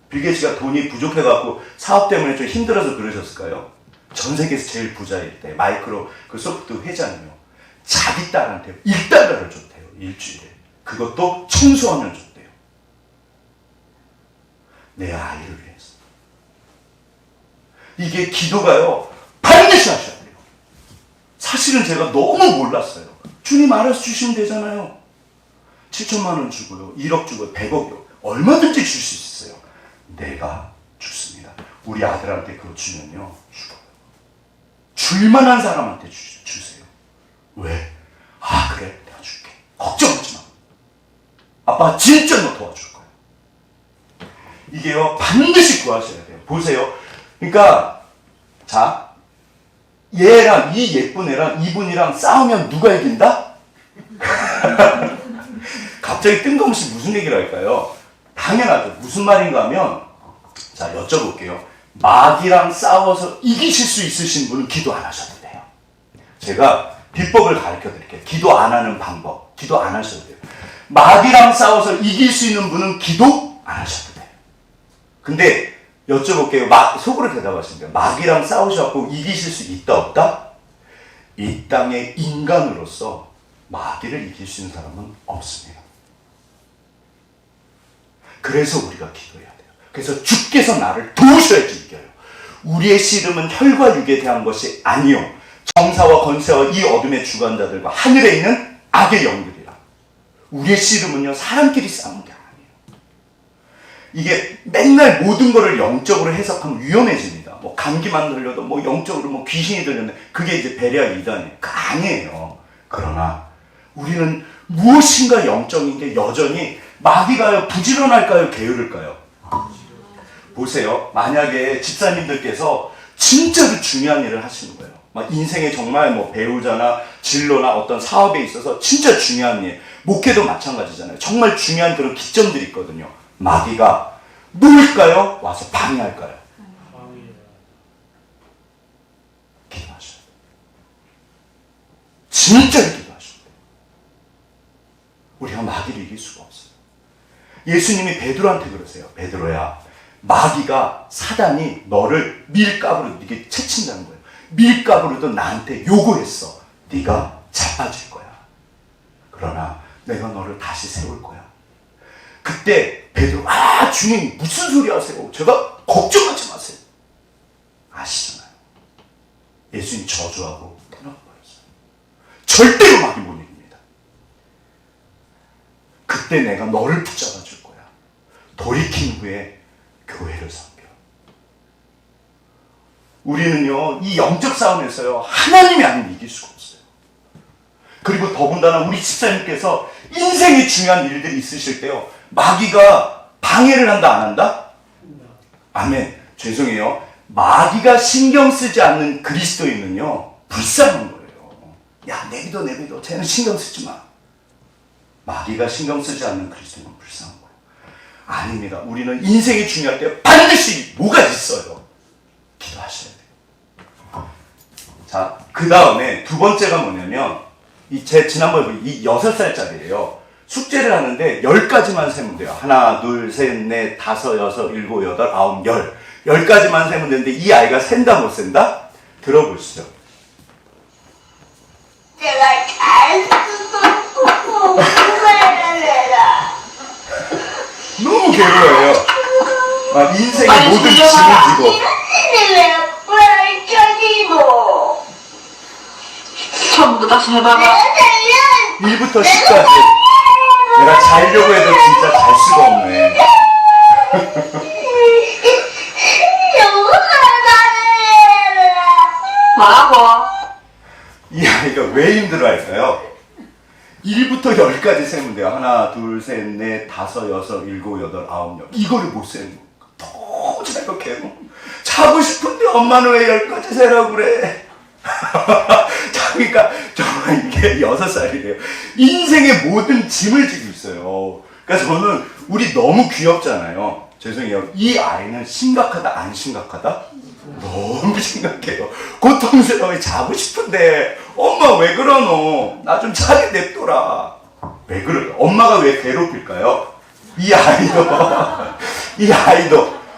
빌 게이츠가 돈이 부족해갖고 사업 때문에 좀 힘들어서 그러셨을까요? 전 세계에서 제일 부자일 때, 마이크로 그 소프트 회장이요. 자기 딸한테 1달러를 줬대요, 일주일에. 그것도 청소하면 줬대요. 내 아이를 위해서. 이게 기도가요, 반드시 하셔야 돼요. 사실은 제가 너무 몰랐어요. 주님 알아서 주시면 되잖아요. 7천만 원 주고요, 1억 주고요, 100억이요. 얼마든지 줄 수 있어요. 내가 주습니다. 우리 아들한테 그거 주면요, 죽어요. 줄만한 사람한테 주세요. 왜? 아, 그래, 내가 줄게. 걱정하지 마. 아빠가 진짜 너 도와줄 거야. 이게요, 반드시 구하셔야 돼요. 보세요. 그러니까, 자, 얘랑, 이 예쁜 애랑 이분이랑 싸우면 누가 이긴다? 갑자기 뜬금없이 무슨 얘기를 할까요? 당연하죠. 무슨 말인가 하면, 자, 여쭤볼게요. 마귀랑 싸워서 이기실 수 있으신 분은 기도 안 하셔도 돼요. 제가 비법을 가르쳐 드릴게요. 기도 안 하는 방법. 기도 안 하셔도 돼요. 마귀랑 싸워서 이길 수 있는 분은 기도 안 하셔도 돼요. 근데 여쭤볼게요. 속으로 대답하시면 돼요. 마귀랑 싸우셔갖고 이기실 수 있다, 없다? 이 땅의 인간으로서 마귀를 이길 수 있는 사람은 없습니다. 그래서 우리가 기도해야 돼요. 그래서 주께서 나를 도우셔야지 이겨요. 우리의 씨름은 혈과 육에 대한 것이 아니요, 정사와 권세와 이 어둠의 주관자들과 하늘에 있는 악의 영들이라. 우리의 씨름은요, 사람끼리 싸우는 게 아니에요. 이게 맨날 모든 거를 영적으로 해석하면 위험해집니다. 뭐 감기만 들려도 뭐 영적으로 뭐 귀신이 들렸네. 그게 이제 베레아 이단이에요. 그거 아니에요. 그러나 우리는 무엇인가 영적인 게 여전히 마귀가요, 부지런할까요, 게으를까요? 보세요. 만약에 집사님들께서 진짜로 중요한 일을 하시는 거예요. 막 인생에 정말 뭐 배우자나 진로나 어떤 사업에 있어서 진짜 중요한 일, 목회도 마찬가지잖아요. 정말 중요한 그런 기점들이 있거든요. 마귀가 누굴까요? 와서 방해할까요? 기도하셔요. 진짜로 기도하셔요. 우리가 마귀를 이길 수가 없어요. 예수님이 베드로한테 그러세요. 베드로야, 마귀가, 사단이 너를 밀가루로 이게 채친다는 거예요. 밀가루로도 나한테 요구했어. 네가 자빠질 거야. 그러나 내가 너를 다시 세울 거야. 그때 베드로, 주님 무슨 소리 하세요? 제가 걱정하지 마세요. 아시잖아요. 예수님 저주하고 떠나버렸어요. 절대로 마귀 못 이깁니다. 그때 내가 너를 붙잡아 줄 거야. 돌이킨 후에 교회를 섬겨. 우리는요, 이 영적 싸움에서요, 하나님이 아니면 이길 수가 없어요. 그리고 더군다나 우리 집사님께서 인생에 중요한 일들이 있으실 때요, 마귀가 방해를 한다, 안 한다? 아멘. 죄송해요. 마귀가 신경 쓰지 않는 그리스도인은요, 불쌍한 거예요. 야, 내비둬. 쟤는 신경 쓰지 마. 마귀가 신경 쓰지 않는 그리스도인은 불쌍한 거예요. 아닙니다. 우리는 인생이 중요할 때 반드시 뭐가 있어요. 기도하셔야 돼요. 자, 그 다음에 두 번째가 뭐냐면, 지난번에 이 6살짜리예요. 숙제를 하는데 10가지만 세면 돼요. 하나, 둘, 셋, 넷, 다섯, 여섯, 일곱, 여덟, 아홉, 열. 10가지만 세면 되는데 이 아이가 센다 못 센다? 들어보시죠. 내가 잘 쓰고 후회해라. 너무 괴로워요. 인생의 빨리 모든 짐을 돌려봐. 지고 내가 뻘쳐지고 처음부터 다시 해봐봐. 내가 살면 1부터 10까지 내가 자려고 해도 진짜 잘 수가 없네. 뭐라고? 이 아이가 왜 힘들어할까요? 1부터 10까지 세면 돼요. 하나, 둘, 셋, 넷, 다섯, 여섯, 일곱, 여덟, 아홉, 열. 이거를 못 세는 거예요. 너무 생각해요. 자고 싶은데 엄마는 왜 10까지 세라고 그래? 그러니까 정말 이게 6살이래요. 인생의 모든 짐을 지고 있어요. 그러니까 저는 우리 너무 귀엽잖아요. 죄송해요. 이 아이는 심각하다 안 심각하다? 너무 심각해요. 고통스러워. 자고 싶은데 엄마 왜 그러노? 나 좀 자게 냅둬라. 왜 그래? 엄마가 왜 괴롭힐까요? 이 아이도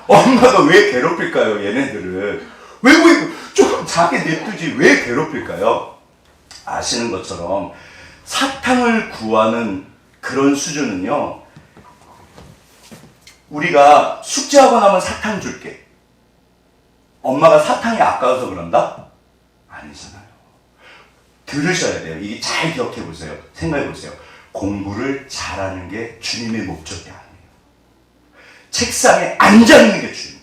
엄마가 왜 괴롭힐까요? 얘네들은 왜 조금 자게 냅두지 왜 괴롭힐까요? 아시는 것처럼 사탕을 구하는 그런 수준은요, 우리가 숙제하고 나면 사탕 줄게. 엄마가 사탕이 아까워서 그런다? 아니잖아요. 들으셔야 돼요. 이게 잘 기억해 보세요. 생각해 보세요. 공부를 잘하는 게 주님의 목적이 아니에요. 책상에 앉아있는 게 주님의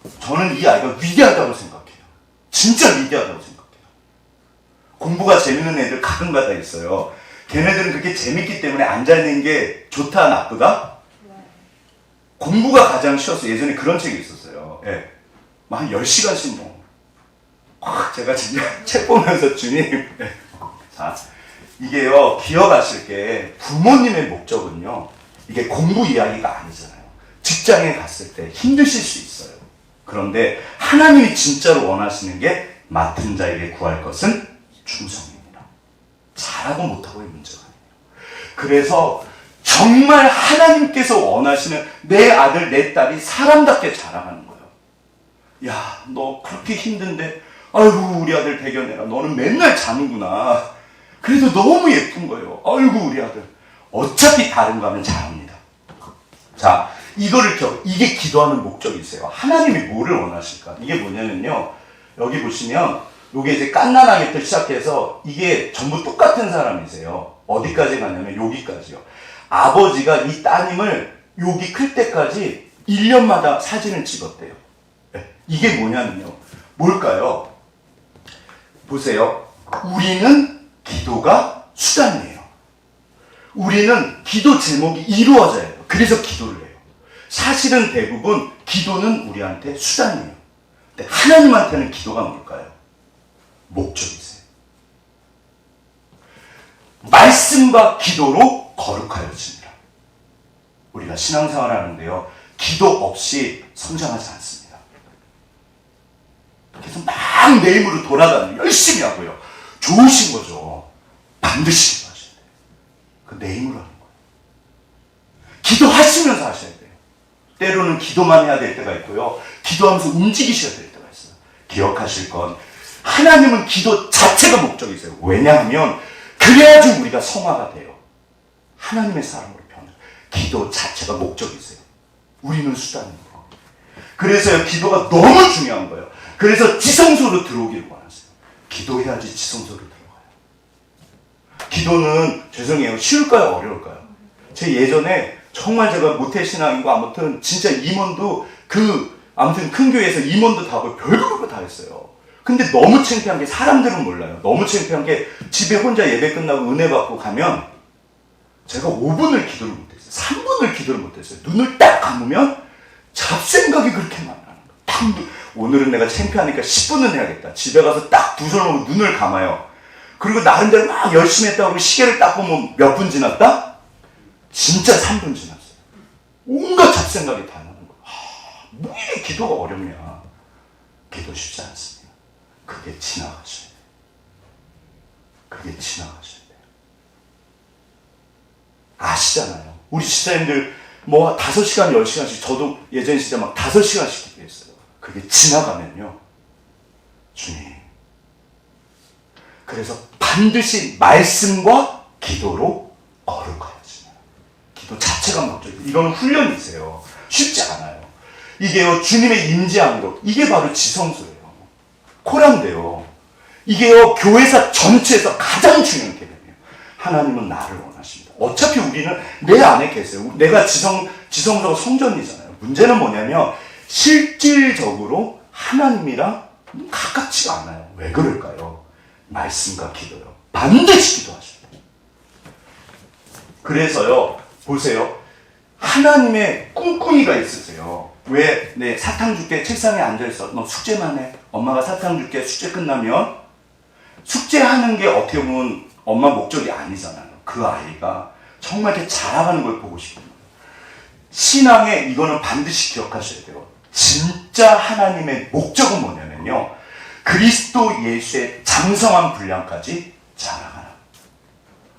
목적이세요. 저는 이 아이가 위대하다고 생각해요. 진짜 위대하다고 생각해요. 공부가 재밌는 애들 가끔가다 있어요. 걔네들은 그렇게 재밌기 때문에 앉아있는 게 좋다 나쁘다? 공부가 가장 쉬웠어요. 예전에 그런 책이 있었어요. 예. 한 10시간씩 제가 진짜 책 보면서 주님. 자, 이게요, 기억하실 게 부모님의 목적은요, 이게 공부 이야기가 아니잖아요. 직장에 갔을 때 힘드실 수 있어요. 그런데 하나님이 진짜로 원하시는 게 맡은 자에게 구할 것은 충성입니다. 잘하고 못하고의 문제가 아니에요. 그래서 정말 하나님께서 원하시는 내 아들, 내 딸이 사람답게 자라가는 거예요. 야, 너 그렇게 힘든데, 아이고, 우리 아들 대견해라. 너는 맨날 자는구나. 그래도 너무 예쁜 거예요. 아이고, 우리 아들. 어차피 다른 거 하면 잘합니다. 자, 이게 기도하는 목적이세요. 하나님이 뭐를 원하실까? 이게 뭐냐면요. 여기 보시면, 요게 이제 깐나나게부터 시작해서 이게 전부 똑같은 사람이세요. 어디까지 가냐면 여기까지요. 아버지가 이 따님을 여기 클 때까지 1년마다 사진을 찍었대요. 네. 이게 뭐냐면요. 뭘까요? 보세요. 우리는 기도가 수단이에요. 우리는 기도 제목이 이루어져야 해요. 그래서 기도를 해요. 사실은 대부분 기도는 우리한테 수단이에요. 근데 하나님한테는 기도가 뭘까요? 목적이세요. 말씀과 기도로 거룩하여집니다. 우리가 신앙생활 하는데요, 기도 없이 성장하지 않습니다. 그래서 막 내 힘으로 돌아다니고 열심히 하고요. 좋으신 거죠. 반드시 기도하셔야 돼요. 그 내 힘으로 하는 거예요. 기도하시면서 하셔야 돼요. 때로는 기도만 해야 될 때가 있고요. 기도하면서 움직이셔야 될 때가 있어요. 기억하실 건 하나님은 기도 자체가 목적이세요. 왜냐하면 그래야지 우리가 성화가 돼요. 하나님의 사람으로 변해요. 기도 자체가 목적이세요. 우리는 수단입니다. 그래서 기도가 너무 중요한 거예요. 그래서 지성소로 들어오기를 원하세요. 기도해야지 지성소로 들어가요. 기도는 죄송해요. 쉬울까요? 어려울까요? 제 예전에 정말 제가 모태신앙이고 아무튼 진짜 임원도 아무튼 큰 교회에서 임원도 다 하고 별거 다 했어요. 근데 너무 창피한 게 사람들은 몰라요. 너무 창피한 게 집에 혼자 예배 끝나고 은혜 받고 가면 제가 5분을 기도를 못했어요. 3분을 기도를 못했어요. 눈을 딱 감으면 잡생각이 그렇게 많아요. 오늘은 내가 창피하니까 10분은 해야겠다. 집에 가서 딱 두 손으로 눈을 감아요. 그리고 나름대로 막 열심히 했다고 하고 시계를 딱 보면 몇 분 지났다? 진짜 3분 지났어요. 온갖 잡생각이 다 나는 거예요. 뭐 이렇게 기도가 어렵냐. 기도 쉽지 않습니다. 그게 지나가셔야 돼요. 그게 지나가셔야 돼요. 아시잖아요. 우리 집사님들 뭐 5시간, 10시간씩 저도 예전 시절 막 5시간씩 기도했어요. 그게 지나가면요. 주님. 그래서 반드시 말씀과 기도로 거룩하여지는 기도 자체가 목적이에요. 이거는 훈련이세요. 쉽지 않아요. 이게요, 주님의 임재하는 것, 이게 바로 지성소예요. 코란데요. 이게요, 교회사 전체에서 가장 중요한 개념이에요. 하나님은 나를 원하십니다. 어차피 우리는 내 안에 계세요. 내가 지성소가 성전이잖아요. 문제는 뭐냐면 실질적으로 하나님이랑 가깝지가 않아요. 왜 그럴까요? 말씀과 기도요. 반드시 기도하셔야 돼요. 그래서요, 보세요. 하나님의 꿍꿍이가 있으세요. 왜? 네, 사탕 줄게. 책상에 앉아있어. 너 숙제만 해. 엄마가 사탕 줄게. 숙제 끝나면 숙제하는 게 어떻게 보면 엄마 목적이 아니잖아요. 그 아이가 정말 이렇게 자라가는 걸 보고 싶은 거예요. 신앙에 이거는 반드시 기억하셔야 돼요. 진짜 하나님의 목적은 뭐냐면요. 그리스도 예수의 장성한 분량까지 자라가라.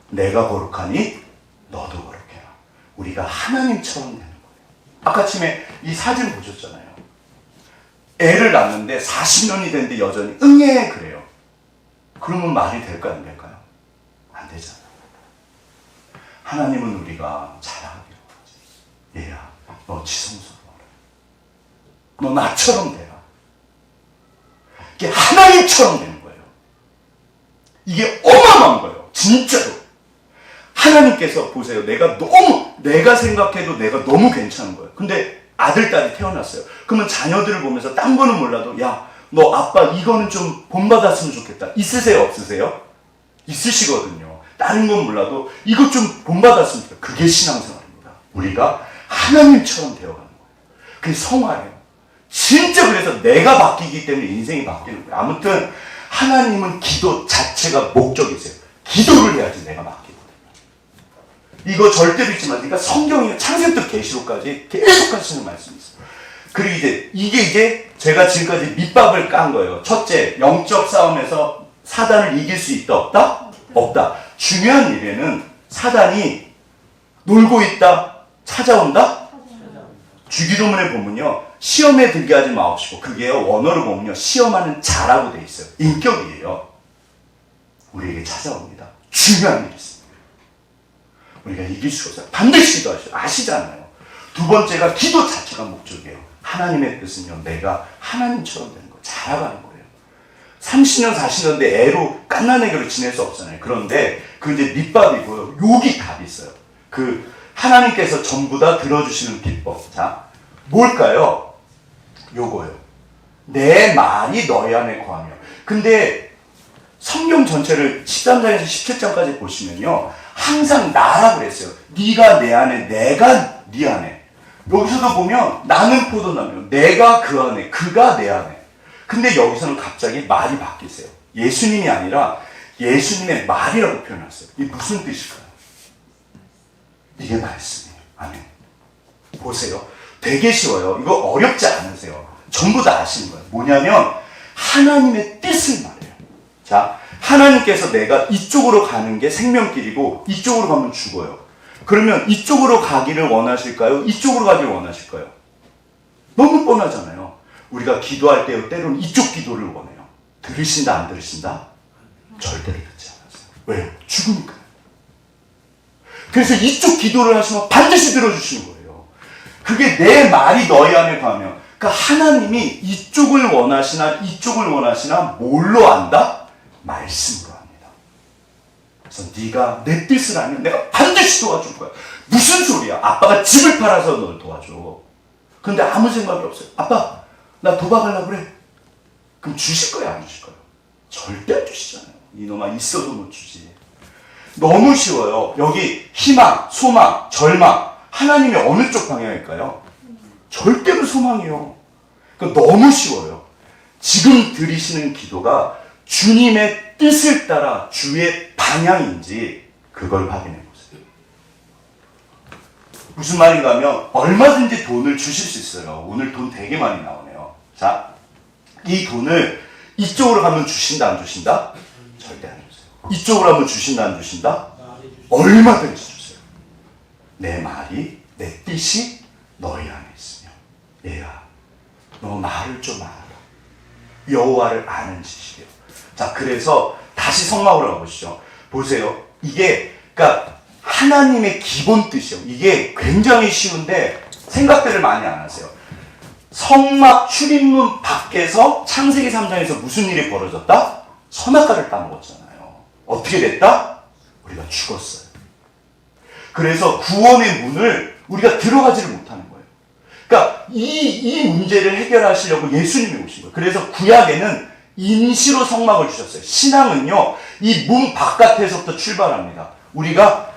내가 거룩하니 너도 거룩해라. 우리가 하나님처럼 되는 거예요. 아까 아침에 이 사진 보셨잖아요. 애를 낳는데 40년이 됐는데 여전히 응애 그래요. 그러면 말이 될까요? 안 될까요? 안 되잖아요. 하나님은 우리가 자라기를 원하지. 얘야, 너 지성소로 너 나처럼 되라. 이게 하나님처럼 되는 거예요. 이게 어마어마한 거예요. 진짜로. 하나님께서 보세요. 내가 생각해도 내가 너무 괜찮은 거예요. 근데 아들, 딸이 태어났어요. 그러면 자녀들을 보면서 딴 거는 몰라도 야, 너 아빠 이거는 좀 본받았으면 좋겠다. 있으세요? 없으세요? 있으시거든요. 다른 건 몰라도 이것 좀 본받았으면 좋겠다. 그게 신앙생활입니다. 우리가 하나님처럼 되어가는 거예요. 그게 성화예요. 진짜 그래서 내가 바뀌기 때문에 인생이 바뀌는 거예요. 아무튼 하나님은 기도 자체가 목적이세요. 기도를 해야지 내가 바뀌거든요. 이거 절대로 잊지 마세요. 그러니까 성경이 창세부터 계시록까지 계속 하시는 말씀이 있어요. 그리고 이게 제가 지금까지 밑밥을 깐 거예요. 첫째, 영적 싸움에서 사단을 이길 수 있다, 없다? 없다. 중요한 일에는 사단이 놀고 있다, 찾아온다? 주기도문에 보면요. 시험에 들게 하지 마옵시고, 그게요, 원어로 보면요. 시험하는 자라고 돼 있어요. 인격이에요. 우리에게 찾아옵니다. 중요한 일이 있습니다. 우리가 이길 수가 없어요. 반드시 기도하셔요. 아시잖아요. 두 번째가 기도 자체가 목적이에요. 하나님의 뜻은요, 내가 하나님처럼 되는 거, 자라가는 거예요. 30년, 40년 내 애로 깐난애교로 지낼 수 없잖아요. 그런데 그 이제 밑밥이고요. 여기 답이 있어요. 그 하나님께서 전부 다 들어주시는 비법. 자, 뭘까요? 요거요. 내 말이 너희 안에 거하며. 근데 성경 전체를 13장에서 17장까지 보시면요. 항상 나라 그랬어요. 네가 내 안에, 내가 네 안에. 여기서도 보면 나는 포도나무, 내가 그 안에, 그가 내 안에. 근데 여기서는 갑자기 말이 바뀌세요. 예수님이 아니라 예수님의 말이라고 표현했어요. 이게 무슨 뜻일까요? 이게 말씀이에요. 아멘. 보세요. 되게 쉬워요. 이거 어렵지 않으세요. 전부 다 아시는 거예요. 뭐냐면 하나님의 뜻을 말해요. 자, 하나님께서 내가 이쪽으로 가는 게 생명길이고 이쪽으로 가면 죽어요. 그러면 이쪽으로 가기를 원하실까요? 이쪽으로 가기를 원하실까요? 너무 뻔하잖아요. 우리가 기도할 때 때로는 이쪽 기도를 원해요. 들으신다, 안 들으신다? 절대로 듣지 않았어요. 왜요? 죽으니까요. 그래서 이쪽 기도를 하시면 반드시 들어주시는 거예요. 그게 내 말이 너희 안에 가면, 그러니까 하나님이 이쪽을 원하시나 이쪽을 원하시나 뭘로 안다? 말씀으로 합니다. 그래서 네가 내 뜻을 알면 내가 반드시 도와줄 거야. 무슨 소리야? 아빠가 집을 팔아서 널 도와줘. 근데 아무 생각이 없어요. 아빠, 나 도박하려고 그래. 그럼 주실 거야, 안 주실 거야? 절대 안 주시잖아요. 이놈아, 있어도 못 주지. 너무 쉬워요. 여기 희망, 소망, 절망. 하나님의 어느 쪽 방향일까요? 절대로 소망이요. 그러니까 너무 쉬워요. 지금 들으시는 기도가 주님의 뜻을 따라 주의 방향인지 그걸 확인해 보세요. 무슨 말인가 하면 얼마든지 돈을 주실 수 있어요. 오늘 돈 되게 많이 나오네요. 자, 이 돈을 이쪽으로 가면 주신다, 안 주신다? 절대 안 주세요. 이쪽으로 하면 주신다, 안 주신다? 얼마든지 주세요. 내 말이 내 뜻이 너희 안에 있으며. 얘야, 너 나를 좀 알아라. 여호와를 아는 지식이요. 자, 그래서 다시 성막으로 가보시죠. 보세요. 이게 그러니까 하나님의 기본 뜻이요. 이게 굉장히 쉬운데 생각들을 많이 안 하세요. 성막 출입문 밖에서 창세기 3장에서 무슨 일이 벌어졌다? 선악과를 따먹었잖아요. 어떻게 됐다? 우리가 죽었어요. 그래서 구원의 문을 우리가 들어가지를 못하는 거예요. 그러니까 이 문제를 해결하시려고 예수님이 오신 거예요. 그래서 구약에는 임시로 성막을 주셨어요. 신앙은요, 이 문 바깥에서부터 출발합니다. 우리가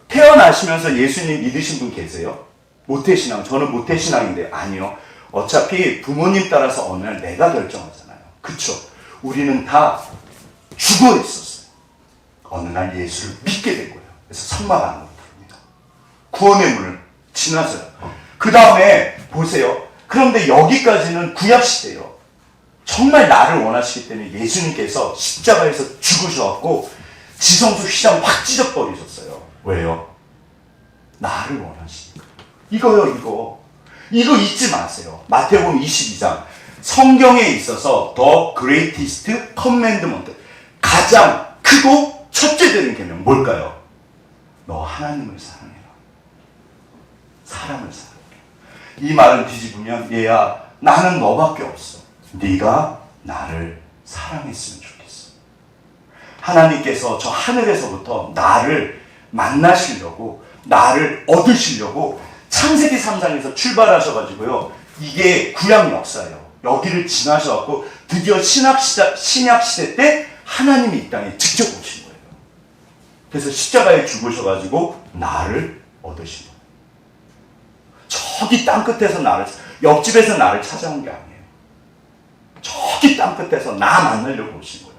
태어나시면서 예수님 믿으신 분 계세요? 모태신앙, 저는 모태신앙인데 아니요. 어차피 부모님 따라서 어느 날 내가 결정하잖아요. 그쵸? 우리는 다 죽어 있었어요. 어느 날 예수를 믿게 된 거예요. 그래서 성막 안으로 들어옵니다. 구원의 문을 지나서요. 그 다음에 보세요. 그런데 여기까지는 구약시대예요. 정말 나를 원하시기 때문에 예수님께서 십자가에서 죽으셔갖고 지성소 휘장 확 찢어버리셨어요. 왜요? 나를 원하시니까. 이거요, 이거 잊지 마세요. 마태복음 22장. 성경에 있어서 the greatest commandment, 가장 크고 첫째 되는 계명 뭘까요? 너 하나님을 사랑해라. 사람을 사랑해라. 이 말을 뒤집으면 얘야, 나는 너밖에 없어. 네가 나를 사랑했으면 좋겠어. 하나님께서 저 하늘에서부터 나를 만나시려고, 나를 얻으시려고 창세기 3장에서 출발하셔가지고요. 이게 구약 역사예요. 여기를 지나셔갖고 드디어 신약시대 때 하나님이 이 땅에 직접 오신 거예요. 그래서 십자가에 죽으셔가지고 나를 얻으신 거예요. 저기 땅끝에서 옆집에서 나를 찾아온 게 아니에요. 저기 땅끝에서 나 만나려고 오신 거예요.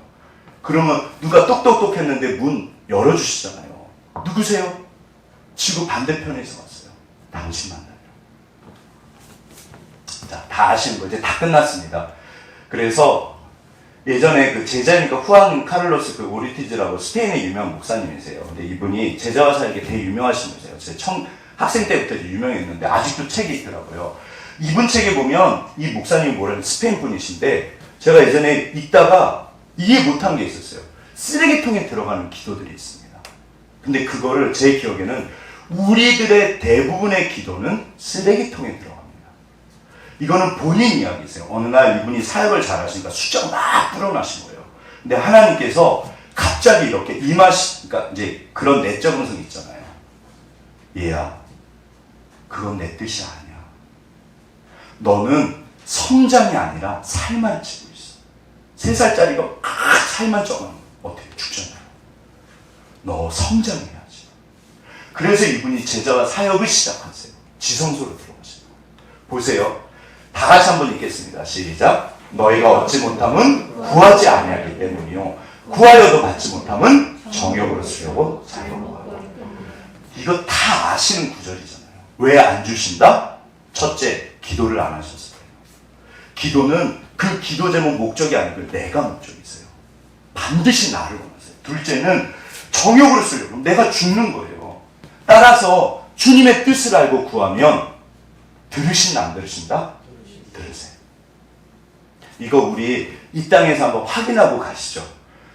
그러면 누가 똑똑똑했는데 문 열어주시잖아요. 누구세요? 지구 반대편에서 왔어요. 당신 만나요. 자, 다 아시는 거 이제 다 끝났습니다. 그래서 예전에 그 제자니까 후안 카를로스 그 오리티즈라고 스페인의 유명한 목사님이세요. 근데 이분이 제자와 살기 되게 유명하신 분이세요. 제 학생 때부터 유명했는데 아직도 책이 있더라고요. 이분 책에 보면 이 목사님이 뭐라는 스페인 분이신데 제가 예전에 읽다가 이해 못한 게 있었어요. 쓰레기통에 들어가는 기도들이 있습니다. 근데 그거를 제 기억에는 우리들의 대부분의 기도는 쓰레기통에 들어갑니다. 이거는 본인 이야기세요. 어느 날 이분이 사역을 잘하시니까 숫자가 막 불어나신 거예요. 근데 하나님께서 갑자기 이렇게 그러니까 이제 그런 내적 음성이 있잖아요. 얘야, 그건 내 뜻이 아니야. 너는 성장이 아니라 살만 찌고 있어. 3살짜리가 막 살만 쪄가는 거야. 어떻게 죽잖아요. 너 성장해야지. 그래서 이분이 제자와 사역을 시작하세요. 지성소로 들어가세요. 보세요. 다 같이 한번 읽겠습니다. 시작. 너희가 얻지 못함은 구하지 아니하기 때문이요. 구하려도 받지 못함은 정욕으로 쓰려고 자유로워. 이거 다 아시는 구절이잖아요. 왜 안 주신다? 첫째, 기도를 안 하셨어요. 기도는 그 기도 제목 목적이 아니고 내가 목적이 있어요. 반드시 나를 원하세요. 둘째는 정욕으로 쓰려고. 그럼 내가 죽는 거예요. 따라서 주님의 뜻을 알고 구하면 들으신다 안 들으신다? 들으세요. 이거 우리 이 땅에서 한번 확인하고 가시죠.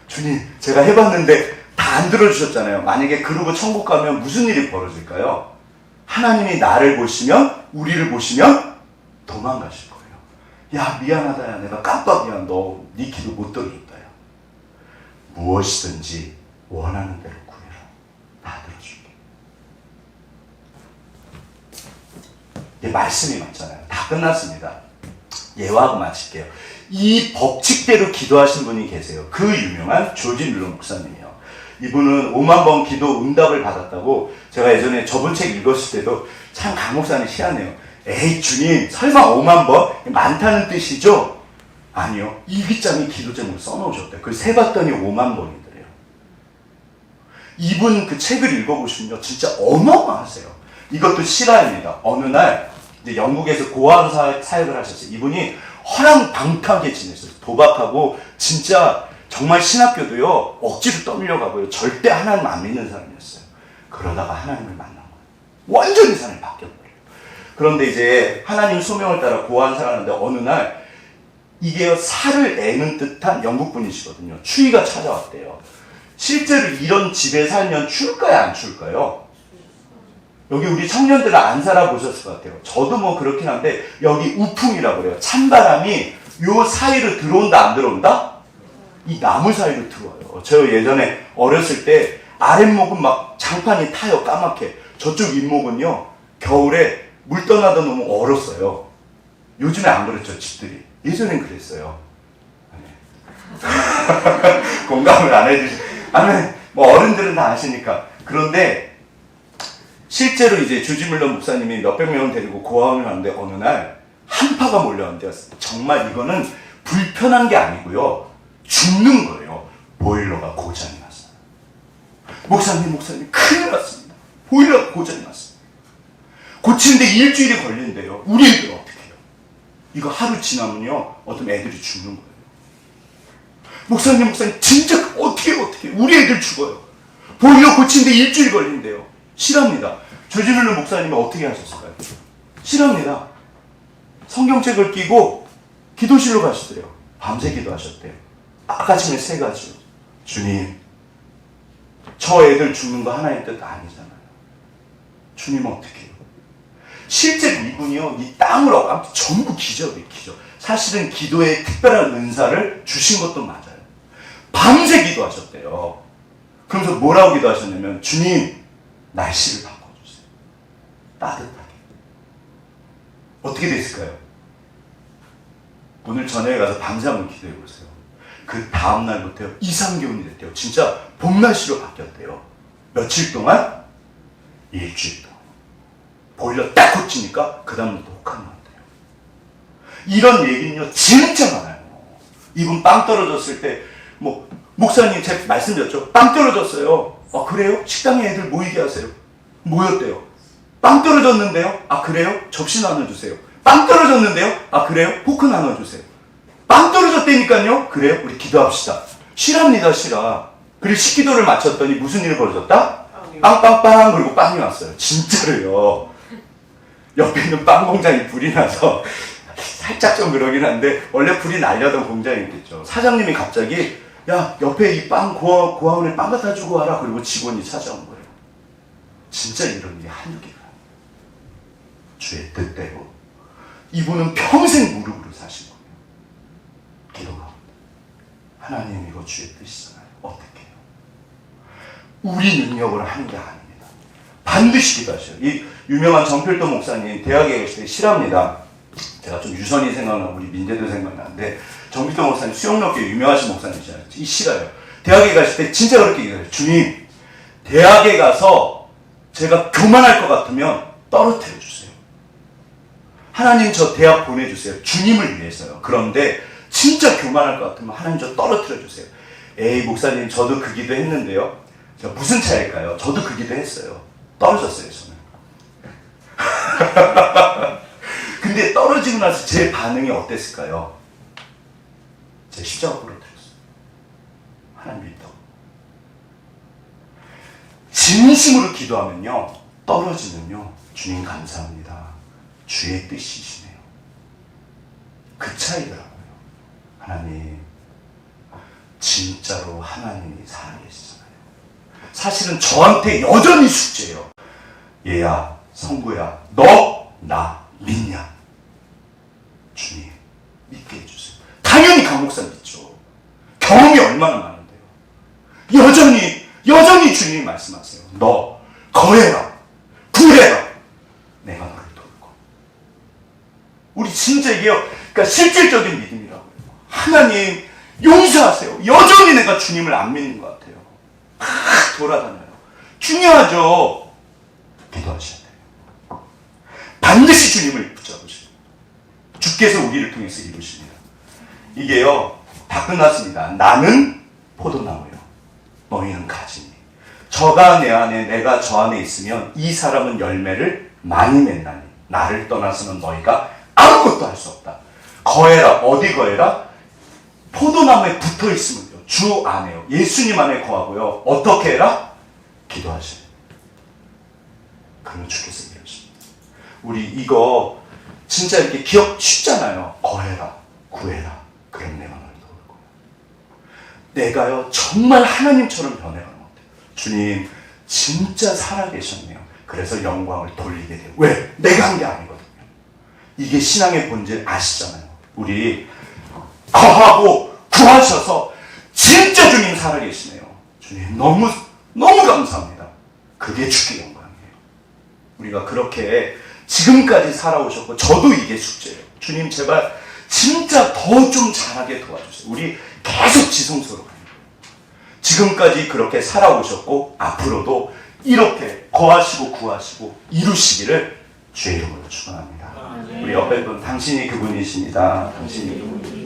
주님, 제가 해봤는데 다 안 들어주셨잖아요. 만약에 그러고 천국 가면 무슨 일이 벌어질까요? 하나님이 나를 보시면, 우리를 보시면 도망가실 거예요. 야, 미안하다. 야, 내가 깜빡이야. 너 네 기도 못 들어줬다. 야. 무엇이든지 원하는 대로 구해라. 다 들어줄게. 이게 말씀이 맞잖아요. 다 끝났습니다. 예화하고 마칠게요. 이 법칙대로 기도하신 분이 계세요. 그 유명한 조지 뮬러 목사님이요. 이분은 5만 번 기도 응답을 받았다고 제가 예전에 저번 책 읽었을 때도 참 강 목사님 희한해요. 에이 주님 설마 5만 번? 많다는 뜻이죠? 아니요. 일기장에 기도 제목을 써놓으셨대요. 그걸 세봤더니 5만 번이더래요. 이분 그 책을 읽어보시면요. 진짜 어마어마하세요. 이것도 실화입니다. 어느 날 이제 영국에서 고아원 사역을 하셨어요. 이분이 허랑방탕하게 지냈어요. 도박하고 진짜 정말 신학교도요. 억지로 떠밀려가고요. 절대 하나님 안 믿는 사람이었어요. 그러다가 하나님을 만난 거예요. 완전히 삶이 바뀌어버려요. 그런데 이제 하나님 소명을 따라 고아원 생활하는데 어느 날 이게 살을 애는 듯한 영국 분이시거든요. 추위가 찾아왔대요. 실제로 이런 집에 살면 추울까요? 안 추울까요? 여기 우리 청년들은 안 살아보셨을 것 같아요. 저도 뭐 그렇긴 한데 여기 우풍이라고 그래요. 찬바람이 요 사이로 들어온다 안 들어온다? 이 나무 사이로 들어와요. 저 예전에 어렸을 때 아랫목은 막 장판이 타요. 까맣게. 저쪽 윗목은요 겨울에 물 떠나다 너무 얼었어요. 요즘에 안 그렇죠 집들이. 예전엔 그랬어요. 공감을 안 해주시. 아니 뭐 어른들은 다 아시니까. 그런데 실제로 이제 주지물러 목사님이 몇백 명을 데리고 고아원을 하는데 어느 날 한파가 몰려왔는데요. 정말 이거는 불편한 게 아니고요. 죽는 거예요. 보일러가 고장이 났어요. 목사님 큰일 났습니다. 보일러가 고장이 났어요. 고치는데 일주일이 걸린대요. 우리 애들 어떻게 해요? 이거 하루 지나면요 어떤 애들이 죽는 거예요. 목사님 진짜 어떻게 우리 애들 죽어요. 보일러 고치는데 일주일 걸린대요. 싫합니다. 조지밀러 목사님이 어떻게 하셨을까요? 싫합니다. 성경책을 끼고 기도실로 가시더래요. 밤새 기도하셨대요. 아까침에 3가지. 주님, 저 애들 죽는 거 하나님 뜻 아니잖아요. 주님 어떻게 해요? 실제 이분이요, 이 땅을 전부 기적이에요, 기적. 사실은 기도에 특별한 은사를 주신 것도 맞아요. 밤새 기도하셨대요. 그러면서 뭐라고 기도하셨냐면, 주님, 날씨를 바꿔주세요. 따뜻하게. 어떻게 됐을까요? 오늘 저녁에 가서 밤새 한번 기도해 보세요. 그 다음날부터 이상기온이 됐대요. 진짜 봄날씨로 바뀌었대요. 며칠 동안? 일주일 동안. 보일러 딱 고치니까 그 다음부터 혹한 나왔대요. 이런 얘기는요 진짜 많아요. 이분 빵 떨어졌을 때 뭐 목사님 제가 말씀드렸죠. 빵 떨어졌어요. 아 그래요? 식당에 애들 모이게 하세요. 모였대요. 빵 떨어졌는데요? 아 그래요? 접시 나눠주세요. 빵 떨어졌는데요? 아 그래요? 포크 나눠주세요. 빵 떨어졌다니까요? 그래요? 우리 기도합시다. 실합니다 실화. 그리고 식기도를 마쳤더니 무슨 일이 벌어졌다? 빵빵빵 그리고 빵이 왔어요. 진짜로요. 옆에 있는 빵 공장이 불이 나서 살짝 좀 그러긴 한데 원래 불이 날려던 공장이겠죠. 사장님이 갑자기 야 옆에 이 빵 고아원에 빵 갖다 주고 와라. 그리고 직원이 찾아온 거예요. 진짜 이런 일이 한두 개가 아니에요. 주의 뜻대로 이분은 평생 무릎으로 사신 거예요. 기도가 하나님 이거 주의 뜻이잖아요. 어떻게 해요? 우리 능력으로 하는 게 아닙니다. 반드시 기도하셔요. 이 유명한 정필도 목사님 대학에 계실 때 실합니다. 제가 좀 유선이 생각나고 우리 민재도 생각나는데 정필도 목사님 수영롭게 유명하신 목사님이잖아요. 이 실화예요. 대학에 가실 때 진짜 그렇게 얘기해요. 주님 대학에 가서 제가 교만할 것 같으면 떨어뜨려 주세요. 하나님 저 대학 보내주세요. 주님을 위해서요. 그런데 진짜 교만할 것 같으면 하나님 저 떨어뜨려 주세요. 에이 목사님 저도 그 기도 했는데요. 제가 무슨 차일까요? 저도 그 기도 했어요. 떨어졌어요 저는. 근데 떨어지고 나서 제 반응이 어땠을까요? 제 십자가 부러뜨렸어요. 하나님 믿다고. 진심으로 기도하면요 떨어지면요 주님 감사합니다. 주의 뜻이시네요. 그 차이더라고요. 하나님 진짜로 하나님이 살아계시잖아요. 사실은 저한테 여전히 숙제예요. 얘야 성구야 너 나 믿냐? 주님 믿게 해주세요. 당연히 강목사 믿죠. 경험이 얼마나 많은데요. 여전히 주님이 말씀하세요. 너 거해라 구해라 내가 너를 도울 거야. 우리 진짜 이게요 그러니까 실질적인 믿음이라고요. 하나님 용서하세요. 여전히 내가 주님을 안 믿는 것 같아요. 돌아다녀요. 중요하죠. 기도하셔야 돼요. 반드시 주님을 붙잡으세요. 주께서 우리를 통해서 이루십니다. 이게요 다 끝났습니다. 나는 포도나무요 너희는 가지니 저가 내 안에 내가 저 안에 있으면 이 사람은 열매를 많이 맺나니 나를 떠나서는 너희가 아무것도 할 수 없다. 거해라. 어디 거해라? 포도나무에 붙어 있으면요. 주 안에요. 예수님 안에 거하고요. 어떻게 해라? 기도하세요. 그러면 주께서 이러십니다. 우리 이거 진짜 이렇게 기억 쉽잖아요. 거해라, 구해라. 그럼 내가 널 도울 거야. 내가요 정말 하나님처럼 변해가는 것 같아요. 주님 진짜 살아계셨네요. 그래서 영광을 돌리게 돼요. 왜? 내가 한 게 아니거든요. 이게 신앙의 본질 아시잖아요. 우리 거하고 구하셔서 진짜 주님 살아계시네요. 주님 너무 감사합니다. 그게 주께 영광이에요. 우리가 그렇게 지금까지 살아오셨고 저도 이게 숙제예요. 주님 제발 진짜 더 좀 잘하게 도와주세요. 우리 계속 지성소로 가는 거예요. 지금까지 그렇게 살아오셨고 앞으로도 이렇게 거하시고 구하시고 이루시기를 주의 이름으로 축원합니다. 우리 옆에 분 당신이 그분이십니다. 당신이 그분이십니다.